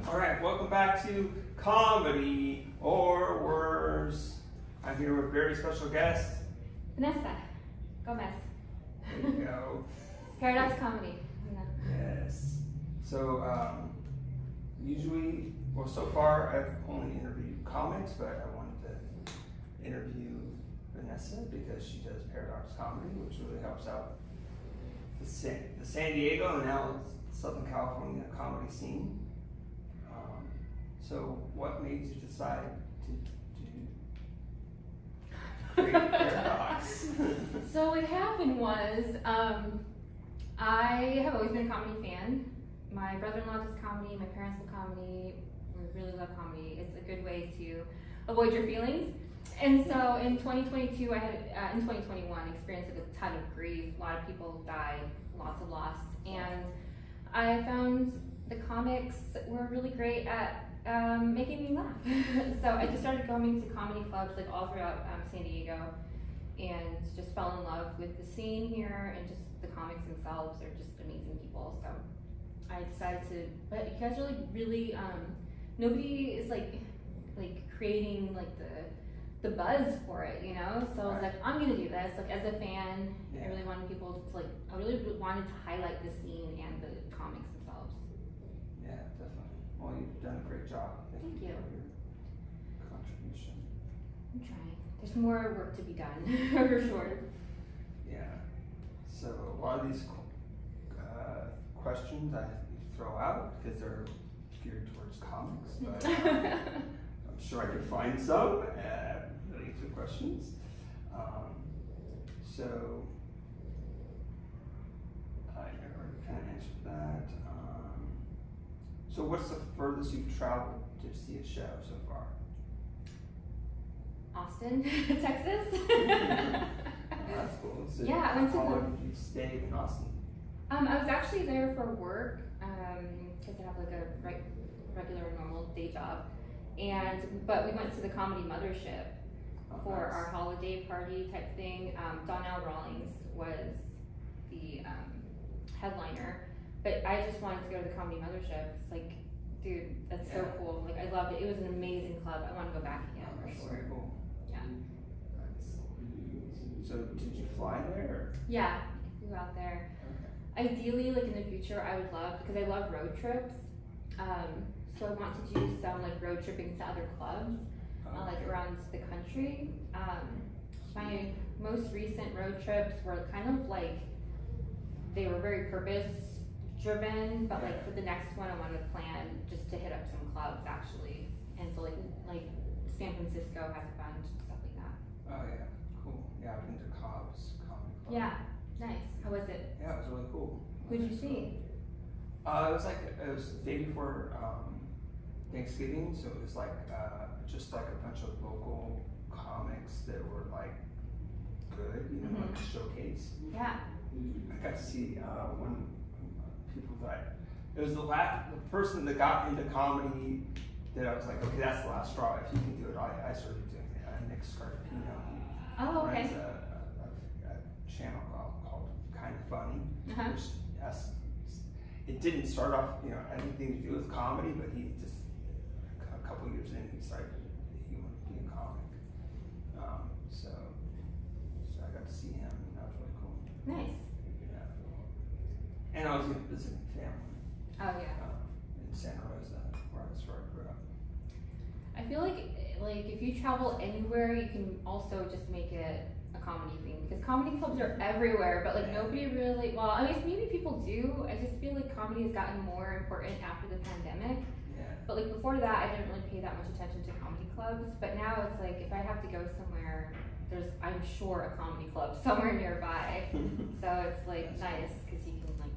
All right, welcome back to Comedy or Worse. I'm here with very special guest, Vanessa Gomez. There you go. Paradox Comedy. Yeah. Yes. So, usually, well, so far I've only interviewed comics, but I wanted to interview Vanessa because she does Paradox Comedy, which really helps out the San Diego and now Southern California comedy scene. So, what made you decide to create Paradox? So what happened was, I have always been a comedy fan. My brother-in-law does comedy, my parents do comedy. We really love comedy. It's a good way to avoid your feelings. And so in 2022, I had, in 2021, experienced a ton of grief. A lot of people died, lots of loss. And I found the comics were really great at making me laugh. So I just started going to comedy clubs like all throughout San Diego and just fell in love with the scene here, and just the comics themselves are just amazing people. So I decided to, but you guys are really, nobody is like creating like the buzz for it, you know? So I was like, I'm gonna do this. Like as a fan, I really wanted people to I really wanted to highlight the scene and the comics themselves. Yeah, definitely. Well, you've done a great job. Thank you. For your contribution. I'm trying. There's more work to be done, for sure. Yeah. So a lot of these questions I throw out because they're geared towards comics, but I'm sure I could find some related to questions. So I already kind of answered that. So what's the furthest you've traveled to see a show so far? Austin, Texas. Oh, that's cool. So yeah, I went to how long did you stay in Austin? I was actually there for work because I have like a regular normal day job, but we went to the Comedy Mothership for our holiday party type thing. Donnell Rawlings was the headliner, but I just wanted to go to the Comedy Mothership. It's like, dude, that's so cool. Like I loved it. It was an amazing club. I want to go back again for sure. Very cool. Yeah. So did you fly there? Yeah, I flew out there. Okay. Ideally, like in the future, I would love, because I love road trips. So I want to do some like road tripping to other clubs, like around the country. My most recent road trips were kind of like, they were very purpose driven, but like for the next one, I wanted to plan just to hit up some clubs actually. And so like San Francisco has a bunch and stuff like that. Oh yeah, cool. Yeah, I've been to Cobb's Comedy Club. Yeah, nice. How was it? Yeah, it was really cool. Who'd you see? It was the day before Thanksgiving, so it was like just like a bunch of local comics that were like good, you know, like a showcase. Yeah. I got to see one people that it was the person that got into comedy that I was like, okay, that's the last straw. If you can do it, I started doing it. Nick Scarpino. Oh, okay. Runs a channel called Kind of Funny, which it didn't start off, you know, anything to do with comedy, but he just a couple years in, he decided he wanted to be a comic. So I got to see him, and that was really cool. Nice. And I was visiting family. Oh yeah. In Santa Rosa, where I grew up. I feel like if you travel anywhere, you can also just make it a comedy thing, because comedy clubs are everywhere, but like nobody really. Well, I mean, maybe people do. I just feel like comedy has gotten more important after the pandemic. Yeah. But like before that, I didn't really pay that much attention to comedy clubs. But now it's like if I have to go somewhere, there's I'm sure a comedy club somewhere nearby. So it's like nice because you can like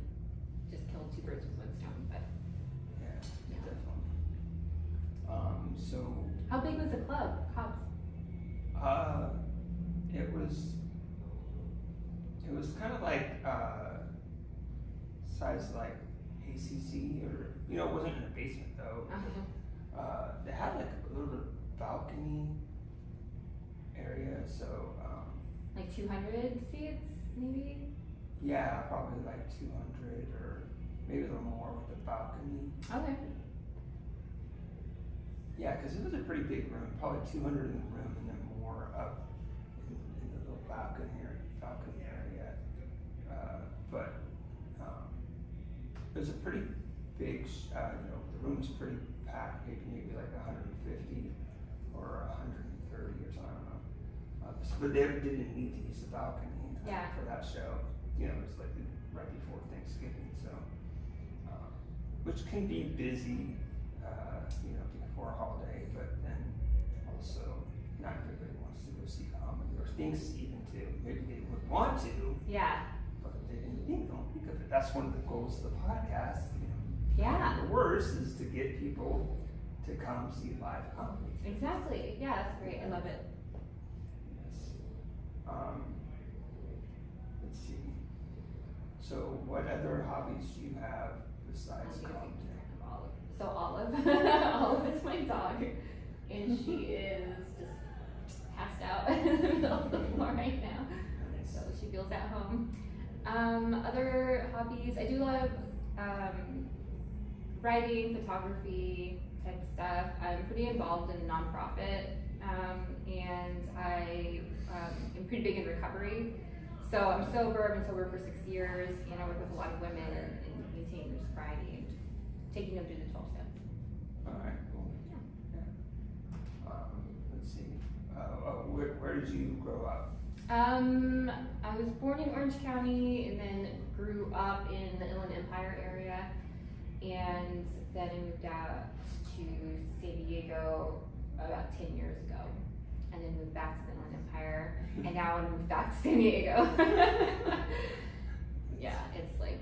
just kill two birds with one stone. But yeah, definitely. So how big was the club, Cobb's? It was kind of like size like ACC, or you know, it wasn't in a basement though. They had like a little bit of balcony area, so like 200 seats, maybe. Yeah, probably like 200 or maybe a little more with the balcony. Okay. Yeah, because it was a pretty big room, probably 200 in the room, and then more up in the little balcony area. But it was a pretty big, the room was pretty packed, maybe like 150 or 130 or something, I don't know. But they didn't need to use the balcony for that show. It was like right before Thanksgiving, so which can be busy, before a holiday, but then also not everybody wants to go see comedy or thinks even to. Maybe they would want to. Yeah. But they don't think of it. That's one of the goals of the podcast. Yeah. The worst is to get people to come see live comedy. Exactly. Yeah, that's great. I love it. Yes. Let's see. So, what other hobbies do you have besides comedy? So Olive, Olive is my dog, and she is just passed out in the middle of the floor right now. So she feels at home. Other hobbies, I do love writing, photography type of stuff. I'm pretty involved in a nonprofit, and I am pretty big in recovery. So I'm sober. I've been sober for 6 years, and I work with a lot of women in maintaining their sobriety and taking them through the 12 steps. All right, cool. Yeah. Let's see. Where did you grow up? I was born in Orange County and then grew up in the Inland Empire area, and then I moved out to San Diego about 10 years ago, and then moved back to the Inland Empire, and now I moved back to San Diego. Yeah, it's like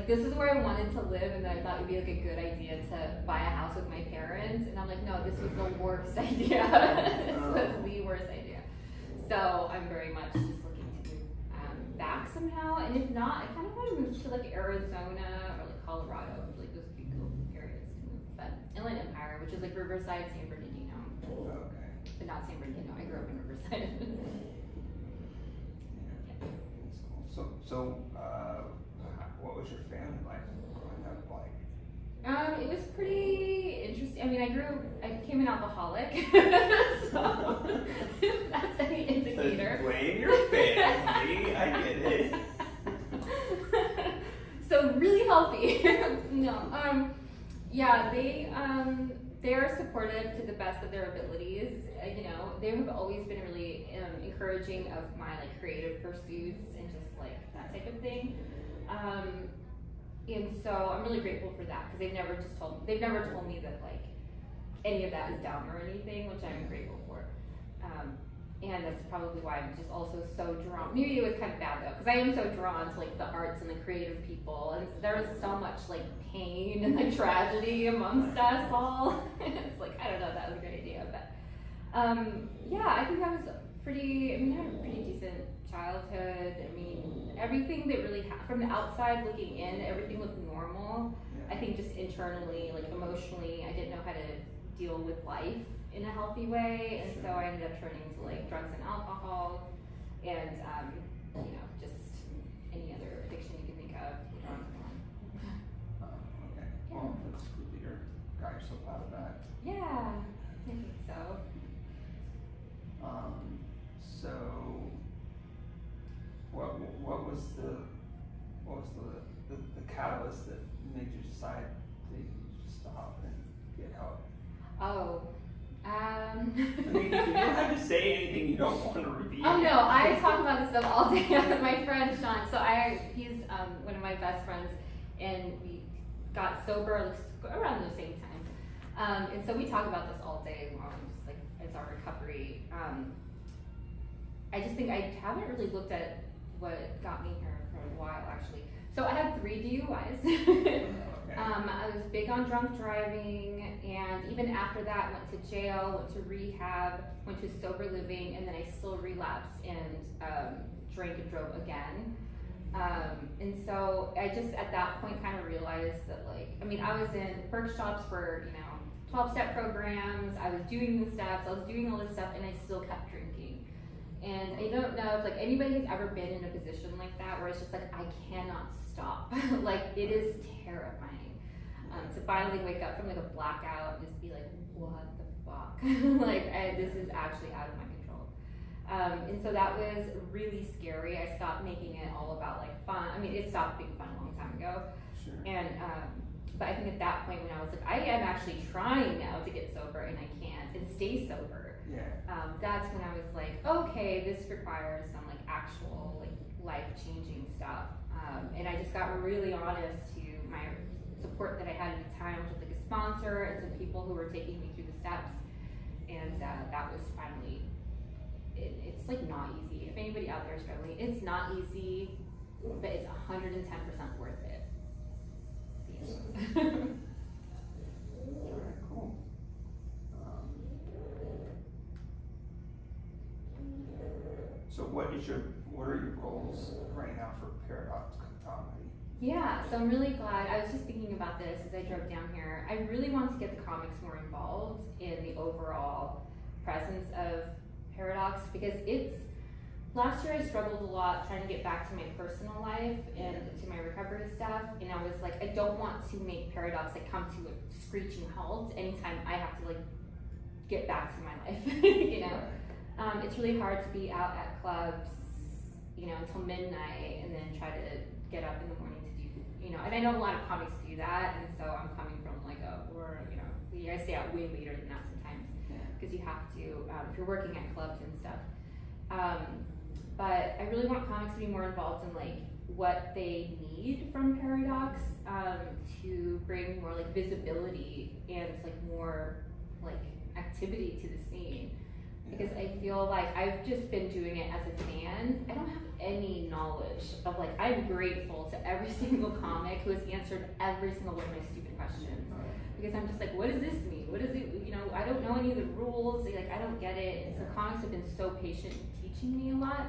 this is where I wanted to live, and then I thought it would be like a good idea to buy a house with my parents, and I'm like, no, this was the worst idea. This was the worst idea. So I'm very much just looking to move back somehow, and if not, I kind of want to move to like Arizona or like Colorado. Like those would be cool areas to move. But Inland Empire, which is like Riverside, San Bernardino. Okay. But not San Bernardino. I grew up in Riverside. Yeah, that's cool. So, what was your family like growing up like? It was pretty interesting. I mean, I became an alcoholic, so if that's any indicator. So blame your family. I get it. So really healthy. No. Yeah, they are supportive to the best of their abilities. They have always been really encouraging of my like creative pursuits and just like that type of thing. And so I'm really grateful for that because they've never told me that like any of that is down or anything, which I'm grateful for. And that's probably why I'm just also so drawn. Maybe it was kind of bad though, because I am so drawn to like the arts and the creative people, and there is so much like pain and like tragedy amongst us all. It's like I don't know if that was a good idea, but yeah, I think I was I had a pretty decent childhood. I mean, everything that really from the outside looking in, everything looked normal. I think just internally, like emotionally, I didn't know how to deal with life in a healthy way, and so I ended up turning to like drugs and alcohol, and just any other addiction you can think of. Okay. Yeah. Well, that's good that you got yourself out of that. Yeah, I think so. So, what was the catalyst that made you decide to stop and get help? Oh. I mean, you don't have to say anything you don't want to reveal. Oh no, I talk about this stuff all day with my friend Sean. So he's one of my best friends, and we got sober around the same time. And so we talk about this all day long, just like it's our recovery. I just think I haven't really looked at what got me here for a while actually. So I had 3 DUIs. Okay. I was big on drunk driving, and even after that went to jail, went to rehab, went to sober living, and then I still relapsed and drank and drove again. And so I just at that point kind of realized that I was in workshops for 12-step programs, I was doing the steps, I was doing all this stuff, and I still kept drinking. And I don't know if anybody has ever been in a position like that where it's just I cannot stop stop. Like, it is terrifying. To finally wake up from like a blackout and just be like, what the fuck? Like, this is actually out of my control. And so that was really scary. I stopped making it all about like fun. I mean, it stopped being fun a long time ago. Sure. And, but I think at that point when I was like, I am actually trying now to get sober and I can't and stay sober. Yeah. That's when I was like, okay, this requires some like actual like life-changing stuff. And I just got really honest to my support that I had at the time, which was like a sponsor and some people who were taking me through the steps. And that was finally, it's like not easy. If anybody out there is struggling, it's not easy, but it's 110% worth it. Alright, cool. So what are your goals right now for Paradox Comedy? Yeah, so I'm really glad. I was just thinking about this as I drove down here. I really want to get the comics more involved in the overall presence of Paradox, because last year I struggled a lot trying to get back to my personal life and to my recovery stuff, and I was like, I don't want to make Paradox like come to a screeching halt anytime I have to like get back to my life. You know, it's really hard to be out at clubs, you know, until midnight and then try to get up in the morning to do, you know, and I know a lot of comics do that, and so I'm coming from like you know, you guys stay out way later than that sometimes because you have to if you're working at clubs and stuff. But I really want comics to be more involved in like what they need from Paradox to bring more like visibility and like more like activity to the scene. Because I feel like I've just been doing it as a fan. I don't have any knowledge of like, I'm grateful to every single comic who has answered every single one of my stupid questions. Because I'm just like, what does this mean? What is it? You know, I don't know any of the rules. Like, I don't get it. And so comics have been so patient in teaching me a lot.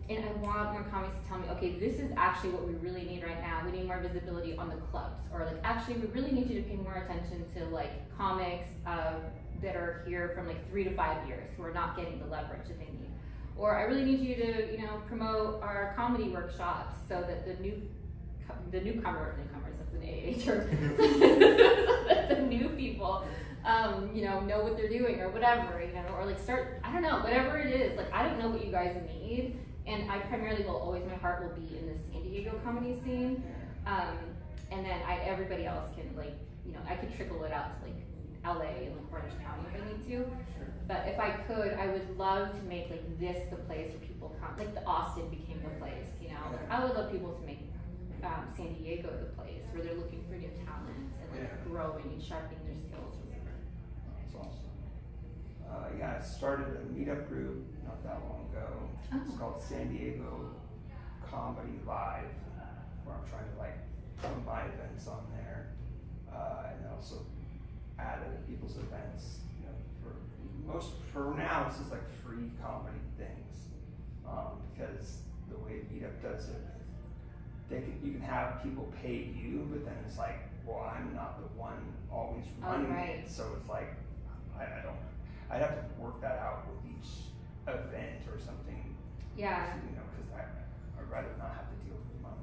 And I want more comics to tell me, okay, this is actually what we really need right now. We need more visibility on the clubs. Or like, actually, we really need you to pay more attention to like comics that are here from like 3 to 5 years who are not getting the leverage that they need. Or I really need you to, you know, promote our comedy workshops so that the newcomers, that's an AA term, the new people, you know what they're doing or whatever, you know, or like start, I don't know, whatever it is, like I don't know what you guys need, and I primarily will always, my heart will be in the San Diego comedy scene, and then everybody else can like, you know, I could trickle it out to like LA and like Orange County if I need to. But if I could, I would love to make like this the place where people come, like the Austin became the place, you know. I would love people to make San Diego the place where they're looking for new talent and like growing and sharpening their skills or whatever. That's awesome. Yeah, I started a meetup group not that long ago. It's called San Diego Comedy Live, where I'm trying to like put my events on there, and also add other people's events. You know, for now, it's just like free comedy things, because the way Meetup does it, you can have people pay you, but then it's like, well, I'm not the one always running it, so it's like, I'd have to work that out with each event or something. Yeah. You know, because I'd rather not have to deal with money.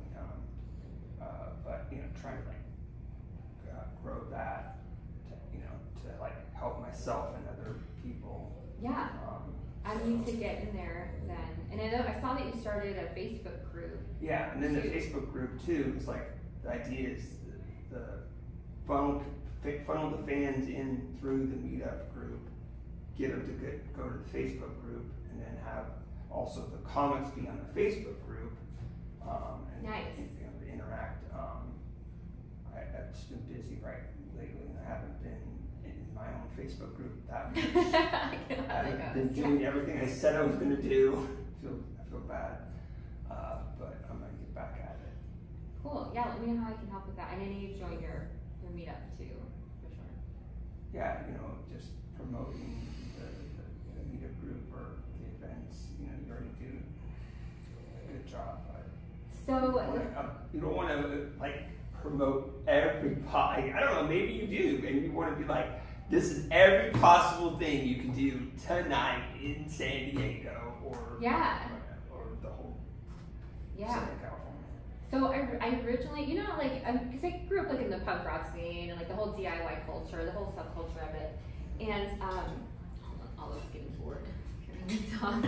But you know, trying to like grow that, to like help myself and other people. Yeah. I need to get in there then. And I saw that you started a Facebook group. Yeah, and then the Facebook group too, it's like, the idea is the funnel the fans in through the meetup group, get them to go to the Facebook group, and then have also the comics be on the Facebook group, and nice. To interact. I've just been busy lately, and I haven't been in my own Facebook group that much. I haven't been doing everything I said I was going to do. I feel bad, but I'm going to get back at it. Cool. Yeah, let me know how I can help with that. And I need you to join your meetup too, for sure. Yeah, just promoting the meetup group or the events. You already do a good job. So you don't want to like promote everybody. I don't know. Maybe you do. Maybe you want to be like, this is every possible thing you can do tonight in San Diego, or the whole Southern California. So I originally, you know, like, because I grew up like in the punk rock scene and like the whole DIY culture, the whole subculture of it, and hold on, Olive's getting bored hearing me talk.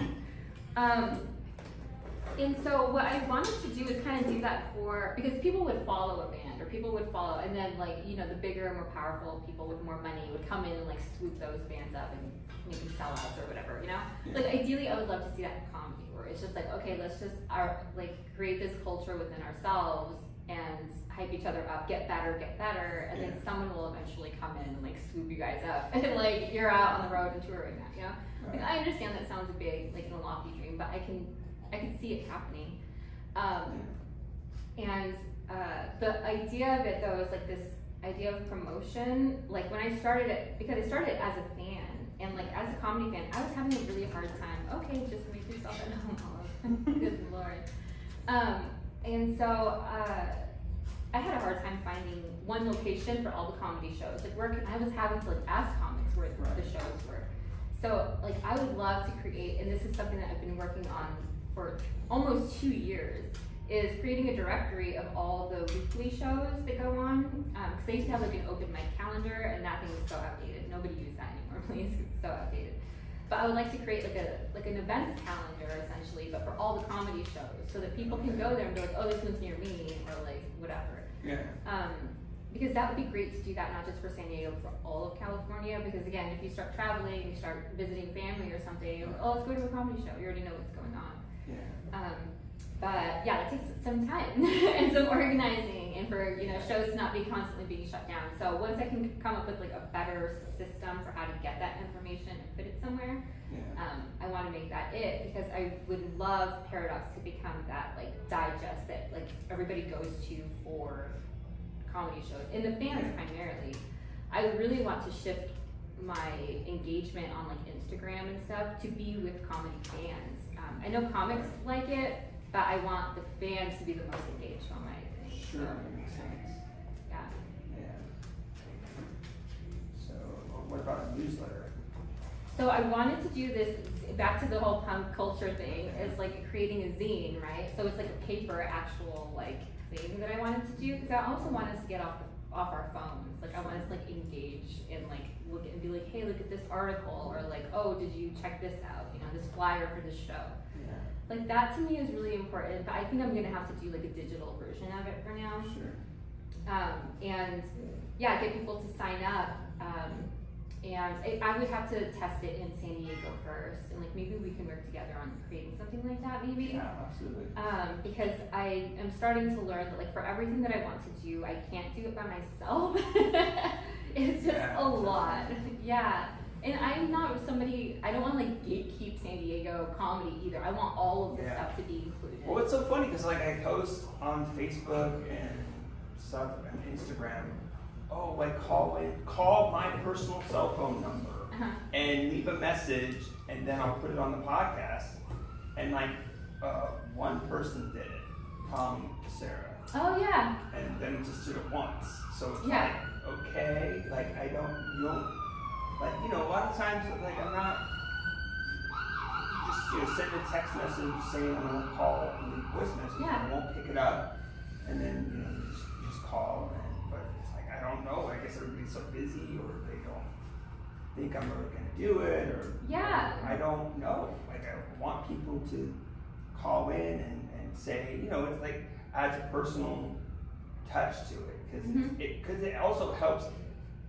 And so what I wanted to do is kind of do that because people would follow a band, or people would follow, and then like, you know, the bigger, more powerful people with more money would come in and like swoop those bands up and make them sell out or whatever, you know? Yeah. Like ideally I would love to see that in comedy, where it's just like, okay, let's just like create this culture within ourselves and hype each other up, get better, and then someone will eventually come in and like swoop you guys up, and like you're out on the road and touring that, you know? Right. Like I understand that sounds big, like in a lofty dream, but I can see it happening. And the idea of it though is like this idea of promotion. Like when I started it, because I started it as a fan, and like as a comedy fan, I was having a really hard time. Okay, just make yourself at home, Olive. Good Lord. And so I had a hard time finding one location for all the comedy shows. Like I was having to like ask comics where the shows were. So like I would love to create, and this is something that I've been working on for almost 2 years, is creating a directory of all the weekly shows that go on. Because I used to have like an open mic calendar, and that thing is so outdated. Nobody uses that anymore, please. It's so outdated. But I would like to create like an events calendar essentially, but for all the comedy shows, so that people can go there and be like, oh, this one's near me, or like whatever. Yeah. Because that would be great to do that, not just for San Diego, for all of California. Because again, if you start traveling, you start visiting family or something, oh, let's go to a comedy show. You already know what's going on. Yeah. But yeah, it takes some time and some organizing, and for, you know, shows to not be constantly being shut down. So once I can come up with like a better system for how to get that information and put it somewhere, I want to make that it, because I would love Paradox to become that like digest that like everybody goes to for comedy shows, and the fans primarily. I really want to shift my engagement on like Instagram and stuff to be with comedy fans. I know comics like it, but I want the fans to be the most engaged on my thing. Sure, that makes sense. Yeah. Yeah. So, what about a newsletter? So I wanted to do this, back to the whole punk culture thing, is like creating a zine, right? So it's like a paper actual like thing that I wanted to do, because I also want us to get off our phones. Like I want us to like engage and like look and be like, hey, look at this article, or like, oh, did you check this out? You know, this flyer for this show. Yeah. Like that to me is really important, but I think I'm gonna have to do like a digital version of it for now. Sure. And yeah, get people to sign up. And I would have to test it in San Diego first, and like maybe we can work together on creating something like that, maybe. Yeah, absolutely. Because I am starting to learn that like for everything that I want to do, I can't do it by myself. It's just a lot. Yeah. And I'm not somebody, I don't want to like gatekeep San Diego comedy either. I want all of the stuff to be included. Well, it's so funny because like I post on Facebook and stuff and Instagram, oh, like call my personal cell phone number and leave a message, and then I'll put it on the podcast. And like one person did it, Tommy, Sarah. Oh yeah. And then it just did it once. So it's like, okay, like you don't, like, you know, a lot of times like I'm not just, you know, send a text message saying I'm gonna call and leave a voice message. I won't pick it up, and then you know you just call. I don't know, I guess everybody's so busy, or they don't think I'm really going to do it, or I don't know. Like I want people to call in and say, you know, it's like adds a personal touch to it, because it also helps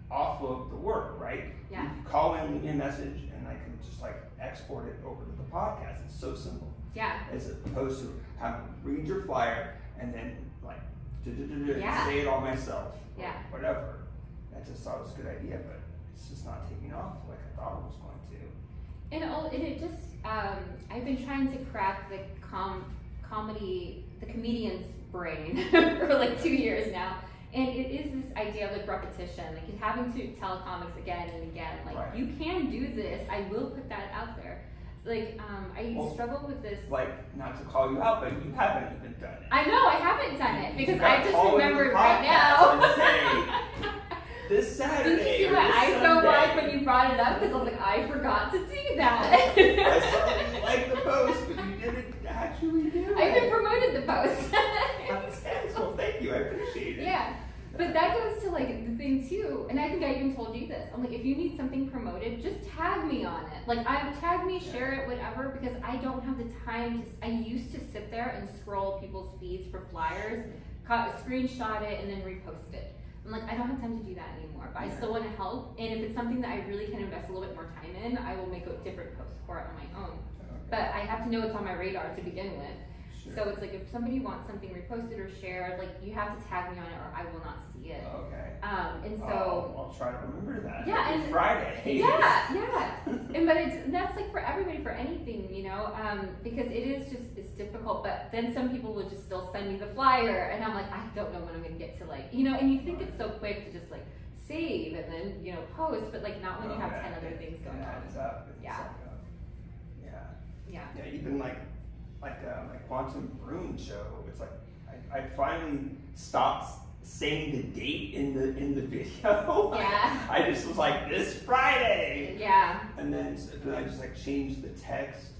offload the work, right? Yeah. You call in, leave me a message, and I can just like export it over to the podcast. It's so simple. Yeah. As opposed to having to read your flyer and then like say it all myself. Yeah. Whatever. I just thought it was a good idea, but it's just not taking off like I thought it was going to. And it just, I've been trying to crack the comedian's brain for like 2 years now. And it is this idea of like repetition, like having to tell comics again and again, like you can do this, I will put that out there. Like, I struggle with this. Like, not to call you out, but you haven't even done it. I know, I haven't done it, because I just remembered right now. Say, this Saturday. Did you see my eyes go wide when you brought it up? Because I was like, I forgot to do that. I saw you like the post, but you didn't actually do it. I even promoted the post. you. I appreciate it. Yeah. But that goes to like the thing too, and I think I even told you this. I'm like, if you need something promoted, just tag me on it. Like, tag me, share it, whatever, because I don't have the time to. I used to sit there and scroll people's feeds for flyers, screenshot it, and then repost it. I'm like, I don't have time to do that anymore, but I still want to help. And if it's something that I really can invest a little bit more time in, I will make a different post for it on my own. Okay. But I have to know it's on my radar to begin with. Sure. So it's like if somebody wants something reposted or shared, like you have to tag me on it or I will not see it. Okay. And so I'll try to remember that. Yeah, and Friday. Yeah. And that's like for everybody, for anything, you know, because it's difficult. But then some people will just still send me the flyer, and I'm like, I don't know when I'm gonna get to, like, you know, and you think it's so quick to just like save and then, you know, post, but like not when you have 10 other things going on. Yeah. Even like my Quantum Broom show, it's like I finally stopped saying the date in the video. Yeah. I just was like, this Friday. Yeah. And then I just like changed the text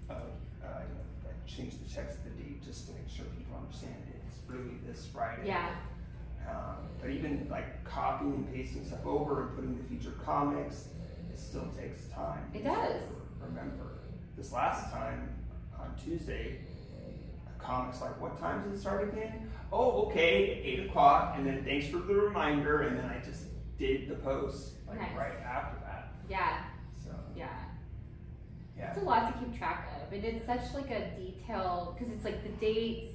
of I changed the text of the date just to make sure people understand it's really this Friday. Yeah. But even like copying and pasting stuff over and putting the featured comics, it still takes time. It does. Remember, this last time on Tuesday, a comic's like, what time does it start again? Oh, okay, 8 o'clock, and then thanks for the reminder, and then I just did the post like right after that. Yeah. So yeah. Yeah. It's a lot to keep track of, and it's such like a detailed, because it's like the dates,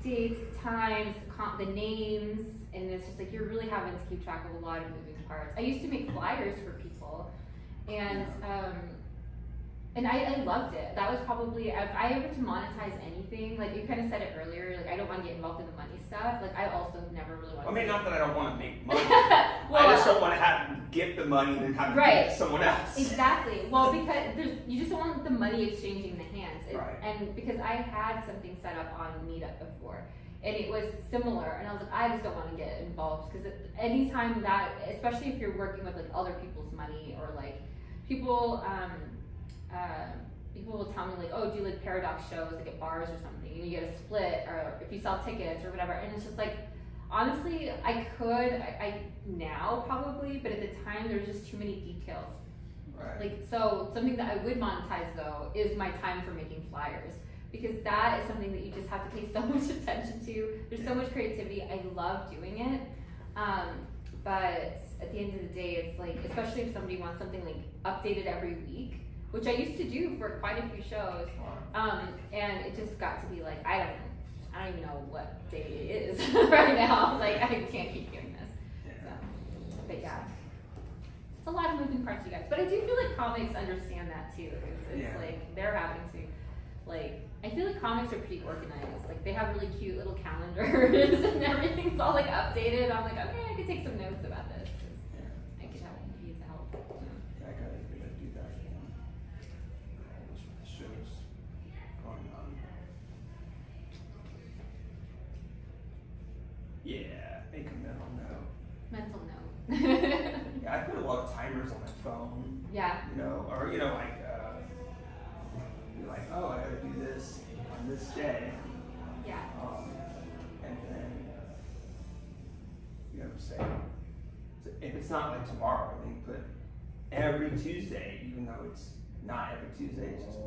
the times, the names, and it's just like you're really having to keep track of a lot of moving parts. I used to make flyers for people, and I loved it. That was probably, if I ever to monetize anything, like you kind of said it earlier, like I don't want to get involved in the money stuff. Like I also never really want to. I mean, not that I don't want to make money. Well, I just don't want to have to get the money and then have to give it to someone else. Exactly. Well, because you just don't want the money exchanging the hands. Right. And because I had something set up on Meetup before, and it was similar, and I was like, I just don't want to get involved, because anytime that, especially if you're working with like other people's money, or like people will tell me like, oh, do like paradox shows like at bars or something, and you get a split, or if you sell tickets or whatever, and it's just like, honestly, I now probably, but at the time there's just too many details. Right. Like, so something that I would monetize though is my time for making flyers, because that is something that you just have to pay so much attention to. There's so much creativity. I love doing it. But at the end of the day, it's like, especially if somebody wants something like updated every week, which I used to do for quite a few shows, and it just got to be like, I don't even know what day it is right now. Like, I can't keep doing this. So, but yeah, it's a lot of moving parts, you guys. But I do feel like comics understand that too. It's like they're having to, like, I feel like comics are pretty organized. Like, they have really cute little calendars and everything's all like updated. I'm like, okay, I could take some notes about this. I could use help. Yeah, I gotta do that. Shows going on. Yeah, make a mental note. Mental note. Yeah, I put a lot of timers on my phone. Yeah. You know, or like, you're like, oh, I gotta do this on this day. Yeah. And then, you know, say, if it's not like tomorrow, then put every Tuesday, even though it's not every Tuesday, it's just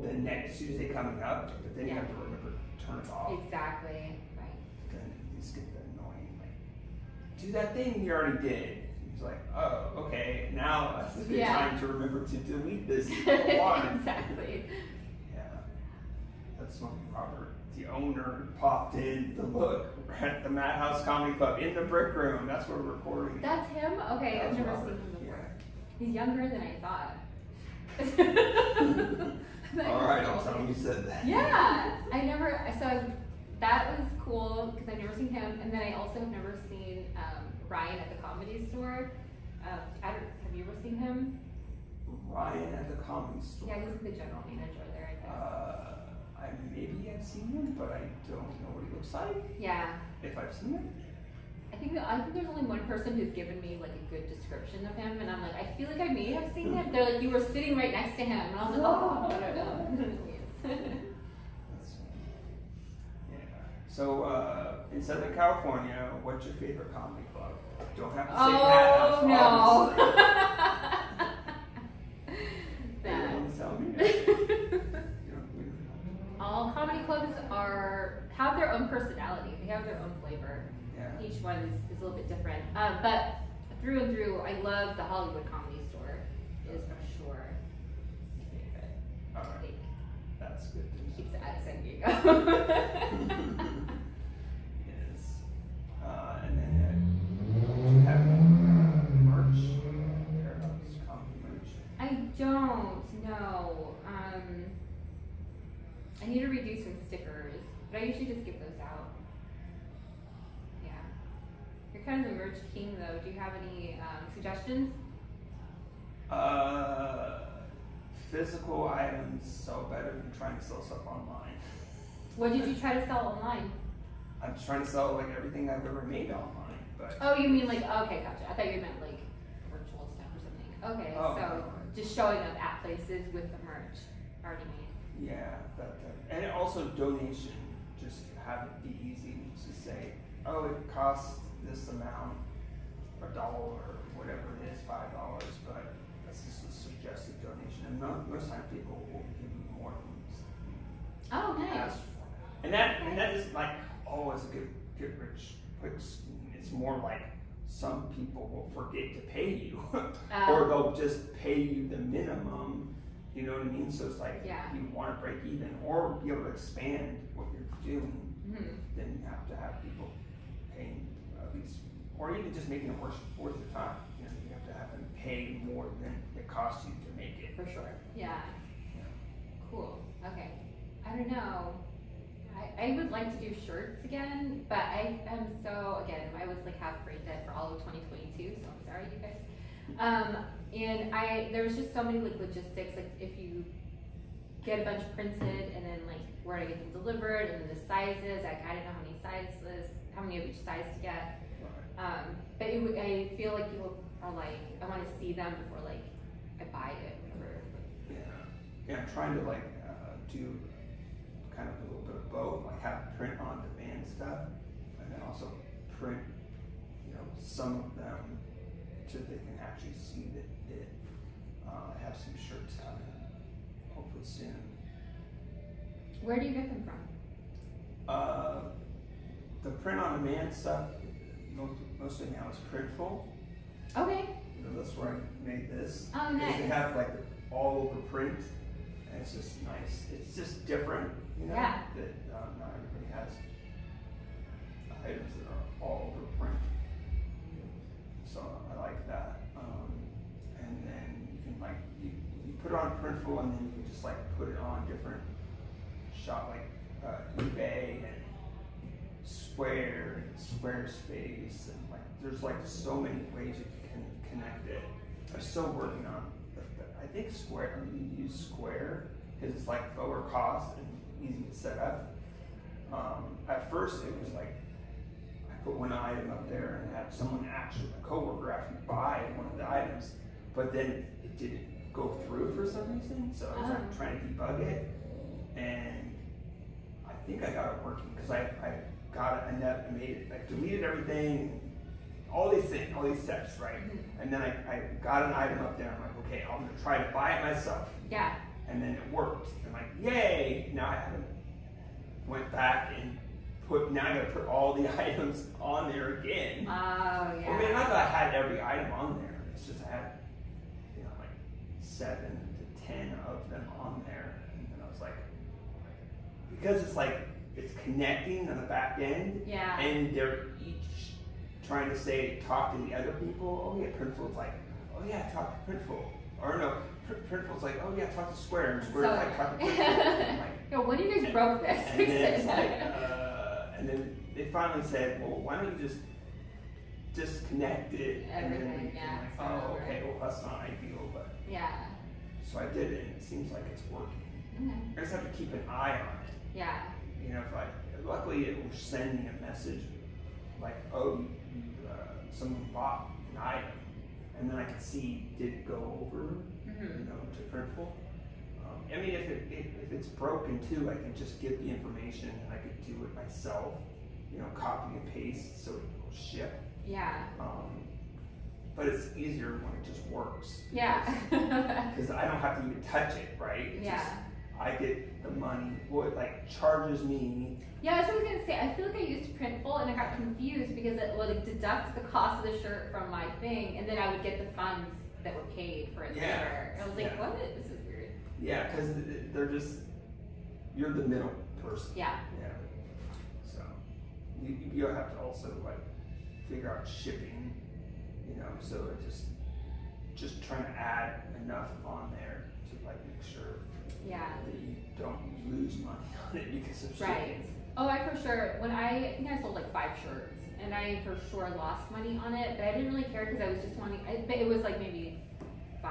the next Tuesday coming up, but then you have to remember to turn it off. Exactly. Right. Then you just get the annoying, like, do that thing you already did. It's like, oh, okay, now it's a good time to remember to delete this one. Exactly. Yeah. That's when Robert, the owner, popped in to look at the Madhouse Comedy Club in the Brick Room. That's where we're recording. That's him? Okay, I've never seen him before. Yeah. He's younger than I thought. All right, I'll tell him you said that. Yeah, so that was cool because I've never seen him, and then I also have never seen Ryan at the Comedy Store. Have you ever seen him? Ryan at the Comedy Store? Yeah, he's the general manager there, I guess. I maybe have seen him, but I don't know what he looks like. Yeah. If I've seen him. I think there's only one person who's given me like a good description of him, and I'm like, I feel like I may have seen him. They're like, you were sitting right next to him, and I was like, oh, I don't know. Yeah. So, in Southern California, what's your favorite comedy club? Don't have to say Oh, Madhouse, no. You want to tell me? All comedy clubs have their own personality. They have their own flavor. Yeah. Each one is a little bit different. But through and through, I love the Hollywood Comedy Store. Is for sure my favorite. All right. That's good. Keeps it at San Diego. Yes. And then do you have merch? Paradox comedy merch? I don't know. I need to redo some stickers, but I usually just give those out. Yeah. You're kind of the merch king, though. Do you have any suggestions? Physical items sell better than trying to sell stuff online. What did you try to sell online? I'm trying to sell like everything I've ever made online, but. Oh, you mean like, okay, gotcha. I thought you meant like virtual stuff or something. Okay, Oh, so no. just showing up at places with the merch already made. Yeah, and also donation. Just have it be easy to say, oh, it costs this amount, $1 or whatever it is, $5, but that's just a suggested donation. And most times people will give you more than Oh, you nice. ask for. And that is like, oh, it's a get rich quick scheme. It's more like some people will forget to pay you, or they'll just pay you the minimum. You know what I mean? So it's like, Yeah. if you want to break even or be able to expand what you're doing, then you have to have people paying at least, or even just making it worth your time. You know, you have to have them pay more than it costs you to make it. For sure. Yeah. Yeah. Cool. Okay. I don't know. I would like to do shirts again, but I am again, I was like half brain dead for all of 2022, so I'm sorry, you guys. And there was just so many like logistics, like if you get a bunch printed and then like where to get them delivered and then the sizes, like I didn't know how many of each size to get. Right. But I feel like people are like, I want to see them before like I buy it, whatever. Yeah, I'm trying to like do kind of a little bit of both, like have print on demand stuff, and then also print, some of them so they can actually see that I have some shirts coming, hopefully soon. Where do you get them from? The print on demand stuff, mostly now is Printful. Okay. That's where I made this. Oh, nice. They have like all over print, and it's just nice. It's just different, Yeah. that not everybody has items that are all over print. So I like that. And then you can like, you put it on Printful, and then you can just like put it on different shop like eBay and Square and Squarespace, and like there's like so many ways you can connect it. I'm still working on I think Square, I'm going to use Square because it's like lower cost and easy to set up. At first it was like, I put one item up there and had someone a coworker actually buy one of the items, but then it didn't go through for some reason, so I was like trying to debug it, and I think I got it working because I got it and I made it, I deleted everything, all these steps, right? And then I got an item up there. I'm like, okay, I'm gonna try to buy it myself. Yeah. And then it worked. I'm like, yay! Now I haven't went back and now I gotta put all the items on there again. Oh yeah. I mean, not that I had every item on there. It's just I had, like 7 to 10 of them on there, and then I was like, because it's like it's connecting on the back end. Yeah. And they're each trying to talk to the other people. Oh yeah, Printful's like, oh yeah, talk to Printful. Or no, Printful's like, oh yeah, talk to Square. And Square's like, talk to Printful. Like, yo, when you guys broke this? And then it's like, and then they finally said, well, why don't you just disconnect it? Everything, and then yeah. like, oh, okay, well that's not ideal, but. Yeah. So I did it, and it seems like it's working. Okay. I just have to keep an eye on it. Yeah. Luckily it will send me a message like, oh, someone bought an item, and then I can see did it go over, to Printful. I mean, if it's broken too, I can just get the information and I could do it myself. Copy copy and paste so it will ship. Yeah. But it's easier when it just works. Yeah. Because I don't have to even touch it, right? I get the money. What like charges me? Yeah, that's what I was gonna say. I feel like I used Printful and I got confused because it would like deduct the cost of the shirt from my thing, and then I would get the funds that were paid for it later. I was like, what? This is weird. Yeah, because they're just you're the middle person. Yeah. Yeah. So you have to also like figure out shipping. You know, so it just trying to add enough on there to like make sure that you don't lose money on it because of shipping. Right. Oh, I for sure, I think I sold like 5 shirts and I for sure lost money on it, but I didn't really care because I was just wanting, it was like maybe $5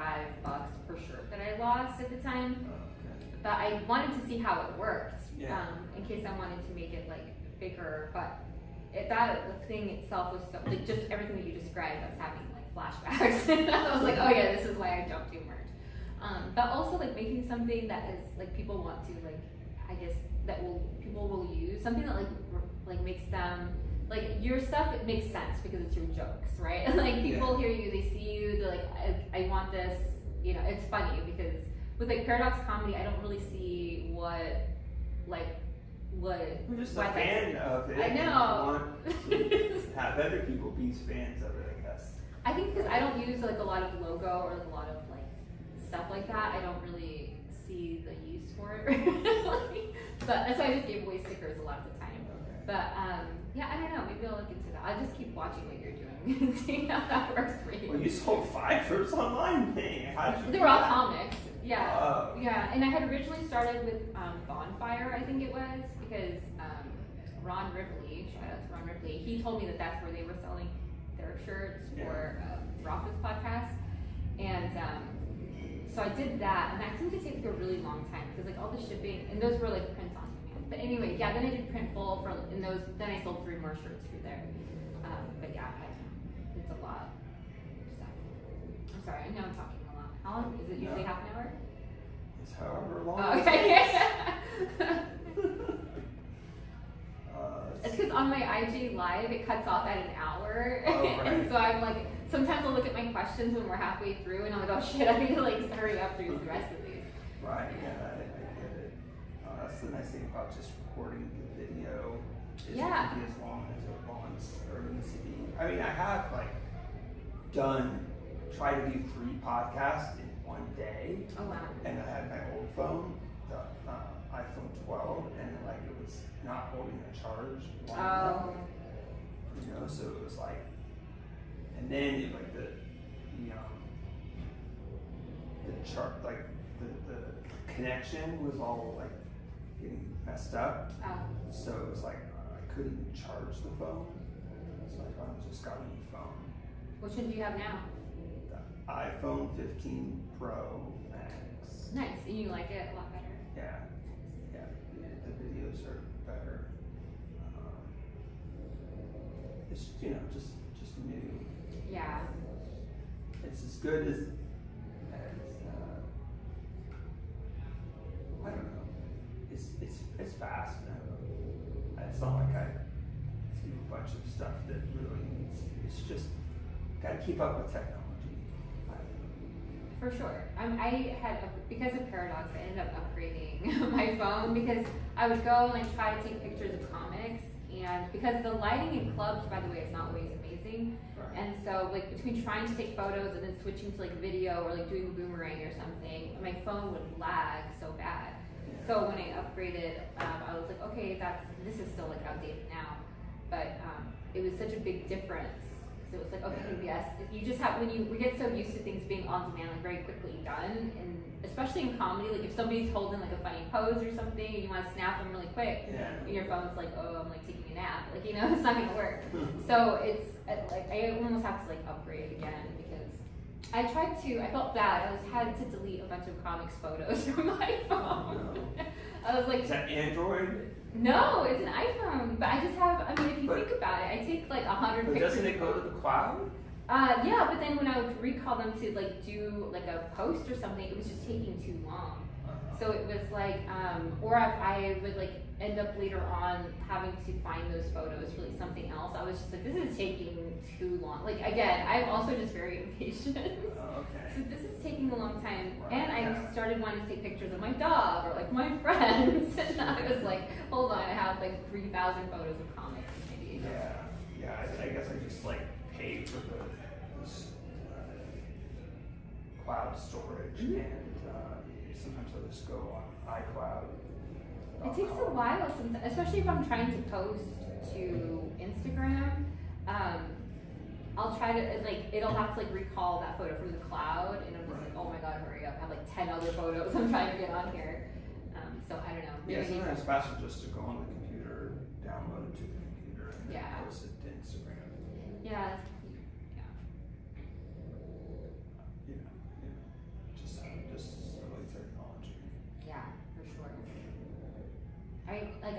per shirt that I lost at the time. Okay. But I wanted to see how it worked in case I wanted to make it like bigger, but that thing itself was so, like just everything that you described, I was having like flashbacks. I was like, oh yeah, this is why I don't do merch. But also like making something that is like people want to like, I guess that people will use, something that like makes them, like your stuff, it makes sense because it's your jokes, right? Like people hear you, they see you, they're like, I want this, you know, it's funny because with like Paradox Comedy, I don't really see what I'm just a fan of it. I know. Want to have other people be fans of it, I guess. I think because I don't use like a lot of logo or like a lot of like stuff like that, I don't really see the use for it. Really. But that's why I just gave away stickers a lot of the time. Okay. But yeah, I don't know. Maybe I'll look into that. I'll just keep watching what you're doing and see how that works for you. Well, you sold 5 shirts online. Hey, how did you they were all comics. Yeah. Yeah. And I had originally started with Bonfire, I think it was, because Ron Ripley, shout out to Ron Ripley, he told me that that's where they were selling their shirts for Rafa's podcast. And so I did that, and that seemed to take like a really long time because like all the shipping, and those were like prints on demand. But anyway, yeah, then I did Printful and those, then I sold 3 more shirts through there. But yeah, it's a lot of stuff. I'm sorry, I know I'm talking a lot. How long? Is it usually half an hour? It's however long. Oh, okay. It's because on my IG live, it cuts off at an hour. Oh, right. And so I'm like, sometimes I'll look at my questions when we're halfway through and I'm like, oh shit, I need to like hurry up through the rest of these. Right, yeah, I get it. That's the nice thing about just recording the video. Is it can be as long as it wants, or it needs to be. I mean, I have like tried to do 3 podcasts in one day. Oh wow. And I had my old phone, the iPhone 12, and like it was not holding a charge long enough. You know, so it was like, and then it, like the chart, like the connection was all like getting messed up. So it was like I couldn't charge the phone. So I just got a new phone. Which one do you have now? The iPhone 15 Pro Max. Nice. And you like it a lot better? Yeah. The videos are better. It's just new. Yeah. It's as good as I don't know. It's fast. It's not like I do a bunch of stuff that really needs. It's just gotta keep up with technology. For sure. Because of Paradox, I ended up upgrading my phone because I would go and like try to take pictures of comics, and because the lighting in clubs, by the way, is not always amazing. Right. And so like between trying to take photos and then switching to like video or like doing the boomerang or something, my phone would lag so bad. Yeah. So when I upgraded, I was like, okay, this is still like outdated now, but it was such a big difference. So it was like, okay, yes, you just have, we get so used to things being on demand, like very quickly done, and especially in comedy, like if somebody's holding like a funny pose or something, and you want to snap them really quick, and your phone's like, oh, I'm like taking a nap, like, you know, it's not gonna work. So it's like, I almost have to like upgrade again because I felt bad, I had to delete a bunch of comics photos from my phone. No. I was like, is that Android? No, it's an iPhone, but I just have, I mean, if you think about it, I take like 100 pictures. But doesn't it go to the cloud? Yeah, but then when I would recall them to like do like a post or something, it was just taking too long. So it was like, or if I would like end up later on having to find those photos for like something else, I was just like, this is taking too long. Like again, I'm also just very impatient. Okay. So this is taking a long time, Right, and I started wanting to take pictures of my dog or like my friends, and I was like, hold on, I have like 3,000 photos of comics maybe. Yeah. I guess I just like paid for the cloud storage, and sometimes I just go on iCloud. It takes a while sometimes, especially if I'm trying to post to Instagram. I'll try to, like, it'll have to like recall that photo from the cloud, and I'm just like, oh my god, hurry up, I have like 10 other photos I'm trying to get on here. So I don't know. Yeah, sometimes it's faster just to go on the computer, download it to the computer, and then post it to Instagram. Yeah. Just early technology. Yeah, for sure.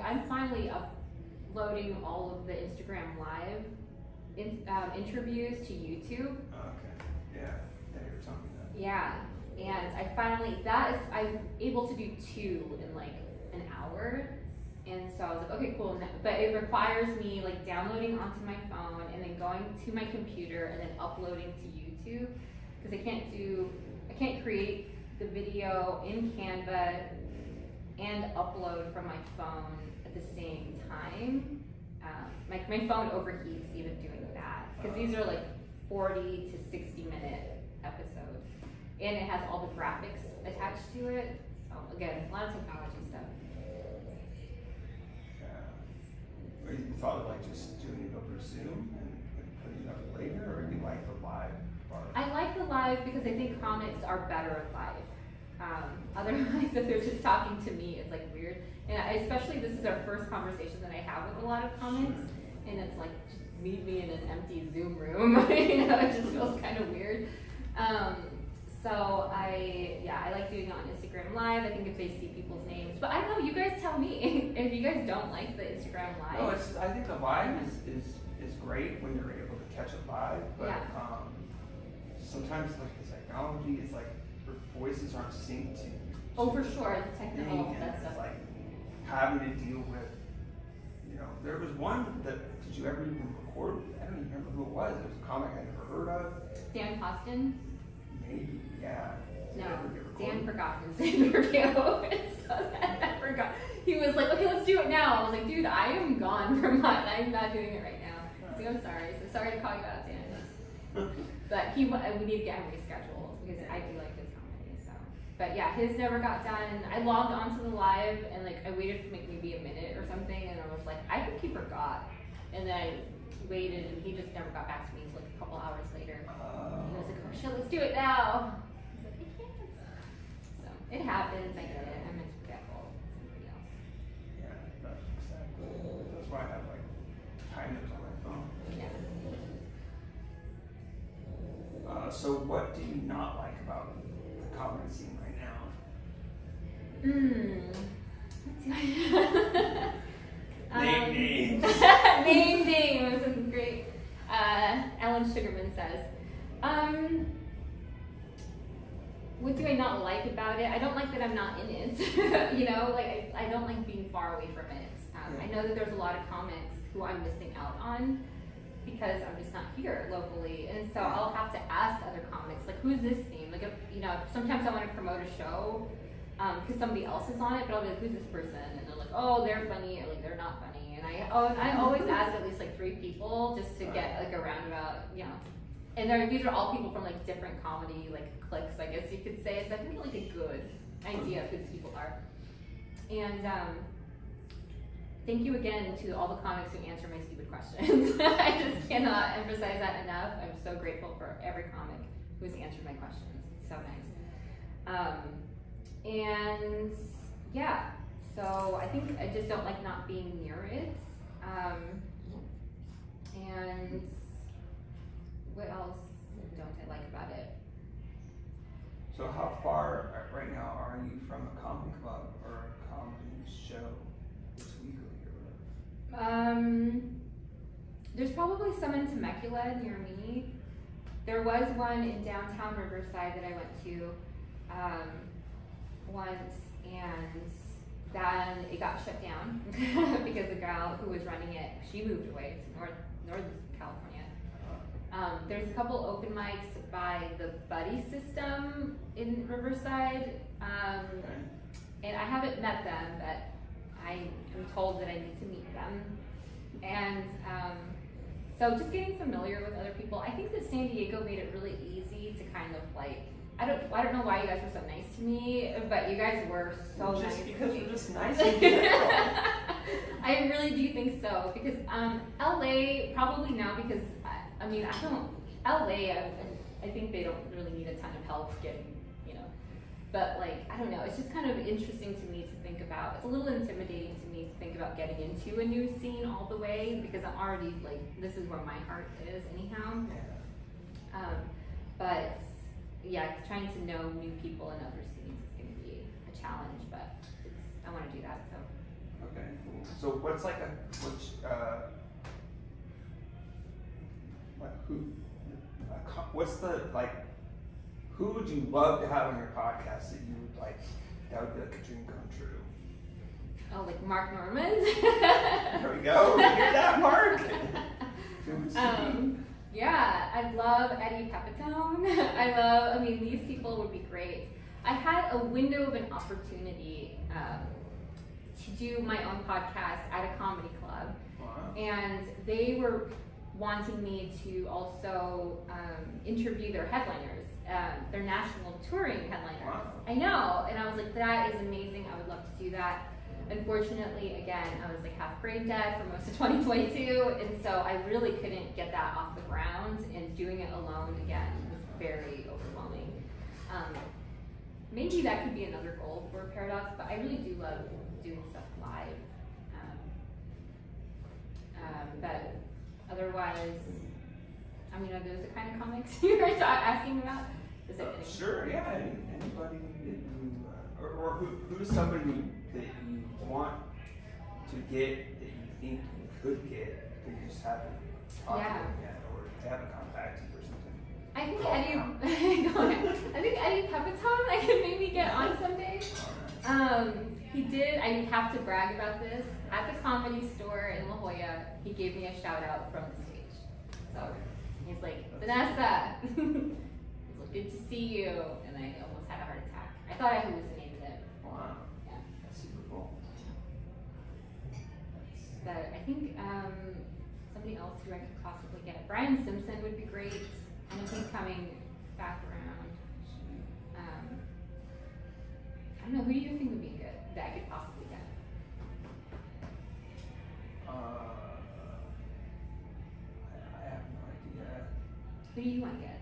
I'm finally uploading all of the Instagram Live interviews to YouTube. Okay. Yeah, you're telling me that. Yeah, and I'm able to do 2 in like an hour, and so I was like, okay, cool. But it requires me like downloading onto my phone and then going to my computer and then uploading to YouTube, because I can't create the video in Canva and upload from my phone at the same time. My phone overheats even doing that, because these are like 40 to 60 minute episodes, and it has all the graphics attached to it. So again, a lot of technology stuff. Yeah. You thought of like just doing it over Zoom and putting it up later, or you like the live part? I like the live because I think comics are better live. Otherwise, if they're just talking to me, it's like weird. And especially this is our first conversation that I have with a lot of comics, and it's like, just meet me in an empty Zoom room. You know, it just feels kind of weird. So I like doing it on Instagram Live. I think if they see people's names, but I don't know. You guys tell me if you guys don't like the Instagram Live. No, I think the live is great when you're able to catch it live, but sometimes like the technology is like your voices aren't synced to. Oh, for sure, the technical that stuff. It's like having to deal with, there was one that, did you ever even record? I don't even remember who it was. It was a comic I never heard of. Dan Costin? Maybe, yeah. No, Dan forgot his interview. I forgot. He was like, okay, let's do it now. I was like, dude, I am gone from mine. I'm not doing it right now. He's like, I'm sorry. So sorry to call you out, Dan. But we need to get him rescheduled, because I do like his comedy. So, but yeah, his never got done. I logged onto the live, and like I waited for maybe a minute or something, and I was like, I think he forgot. And then I waited, and he just never got back to me until like a couple hours later. And I was like, oh shit, let's do it now. I was like, I can't. So it happens. I get it. I'm just forgetful. Somebody else. Yeah, that's exactly. That's why I have like timers on my phone. Yeah. So what do you not like about the comedy scene right now? Name names. Name names. Great. Ellen Sugarman says, what do I not like about it? I don't like that I'm not in it. You know, like I don't like being far away from it. I know that there's a lot of comics who I'm missing out on because I'm just not here locally, and so I'll have to ask other comics, like, who's this name? Like, sometimes I want to promote a show because somebody else is on it, but I'll be like, who's this person? And they're like, oh, they're funny, or like, they're not funny. And I always ask at least like 3 people just to get like a roundabout, And these are all people from like different comedy like cliques, I guess you could say. So I think like a good idea of who these people are. And thank you again to all the comics who answer my stupid questions. I just cannot emphasize that enough. I'm so grateful for every comic who's answered my questions. It's so nice. And yeah, so I think I just don't like not being near it. And what else don't I like about it? So how far right now are you from a comedy club or a comedy show this weekly or whatever? There's probably some in Temecula near me. There was one in downtown Riverside that I went to once, and then it got shut down because the gal who was running it, she moved away to Northern California. There's a couple open mics by the Buddy System in Riverside, and I haven't met them, but I am told that I need to meet them. And so just getting familiar with other people. I think that San Diego made it really easy to kind of like, I don't know why you guys were so nice to me, but you guys were so nice. Just because we're just nice in general. I really do think so, because LA, probably now, because I mean, I think they don't really need a ton of help getting, but like, I don't know, it's just kind of interesting to me to think about. It's a little intimidating to me to think about getting into a new scene all the way, because I'm already like, this is where my heart is anyhow. Yeah. But yeah, trying to know new people in other scenes is going to be a challenge, but I want to do that, so. Okay, cool. So what's like what's the, like, who would you love to have on your podcast that you would like, that would be like a dream come true? Oh, like Mark Norman? There we go. You hear that, Mark? Yeah, I'd love Eddie Pepitone. I mean, these people would be great. I had a window of an opportunity to do my own podcast at a comedy club. Wow. And they were wanting me to also interview their headliners, their national touring headliners. Wow. I know, and I was like, that is amazing. I would love to do that. Unfortunately, again, I was like half brain dead for most of 2022, and so I really couldn't get that off the ground, and doing it alone again was very overwhelming. Maybe that could be another goal for Paradox, but I really do love doing stuff live. But otherwise, I mean, are those the kind of comics you were asking about? Is it sure, yeah. Anybody that you, or who's somebody that you want to get, that you think you could get, but you just haven't talked to them yet, or they haven't contacted you or something? I think Eddie Pepitone I could maybe get on someday. He did, I have to brag about this, at the Comedy Store in La Jolla, he gave me a shout out from the stage. So he's like, Vanessa, it's good to see you, and I almost had a heart attack. I thought I hallucinated it. Wow. Yeah. That's super cool. But I think somebody else who I could possibly get, Brian Simpson would be great. I know he's coming back around. I don't know, who do you think would be good that I could possibly get? I have no idea. Who do you want to get?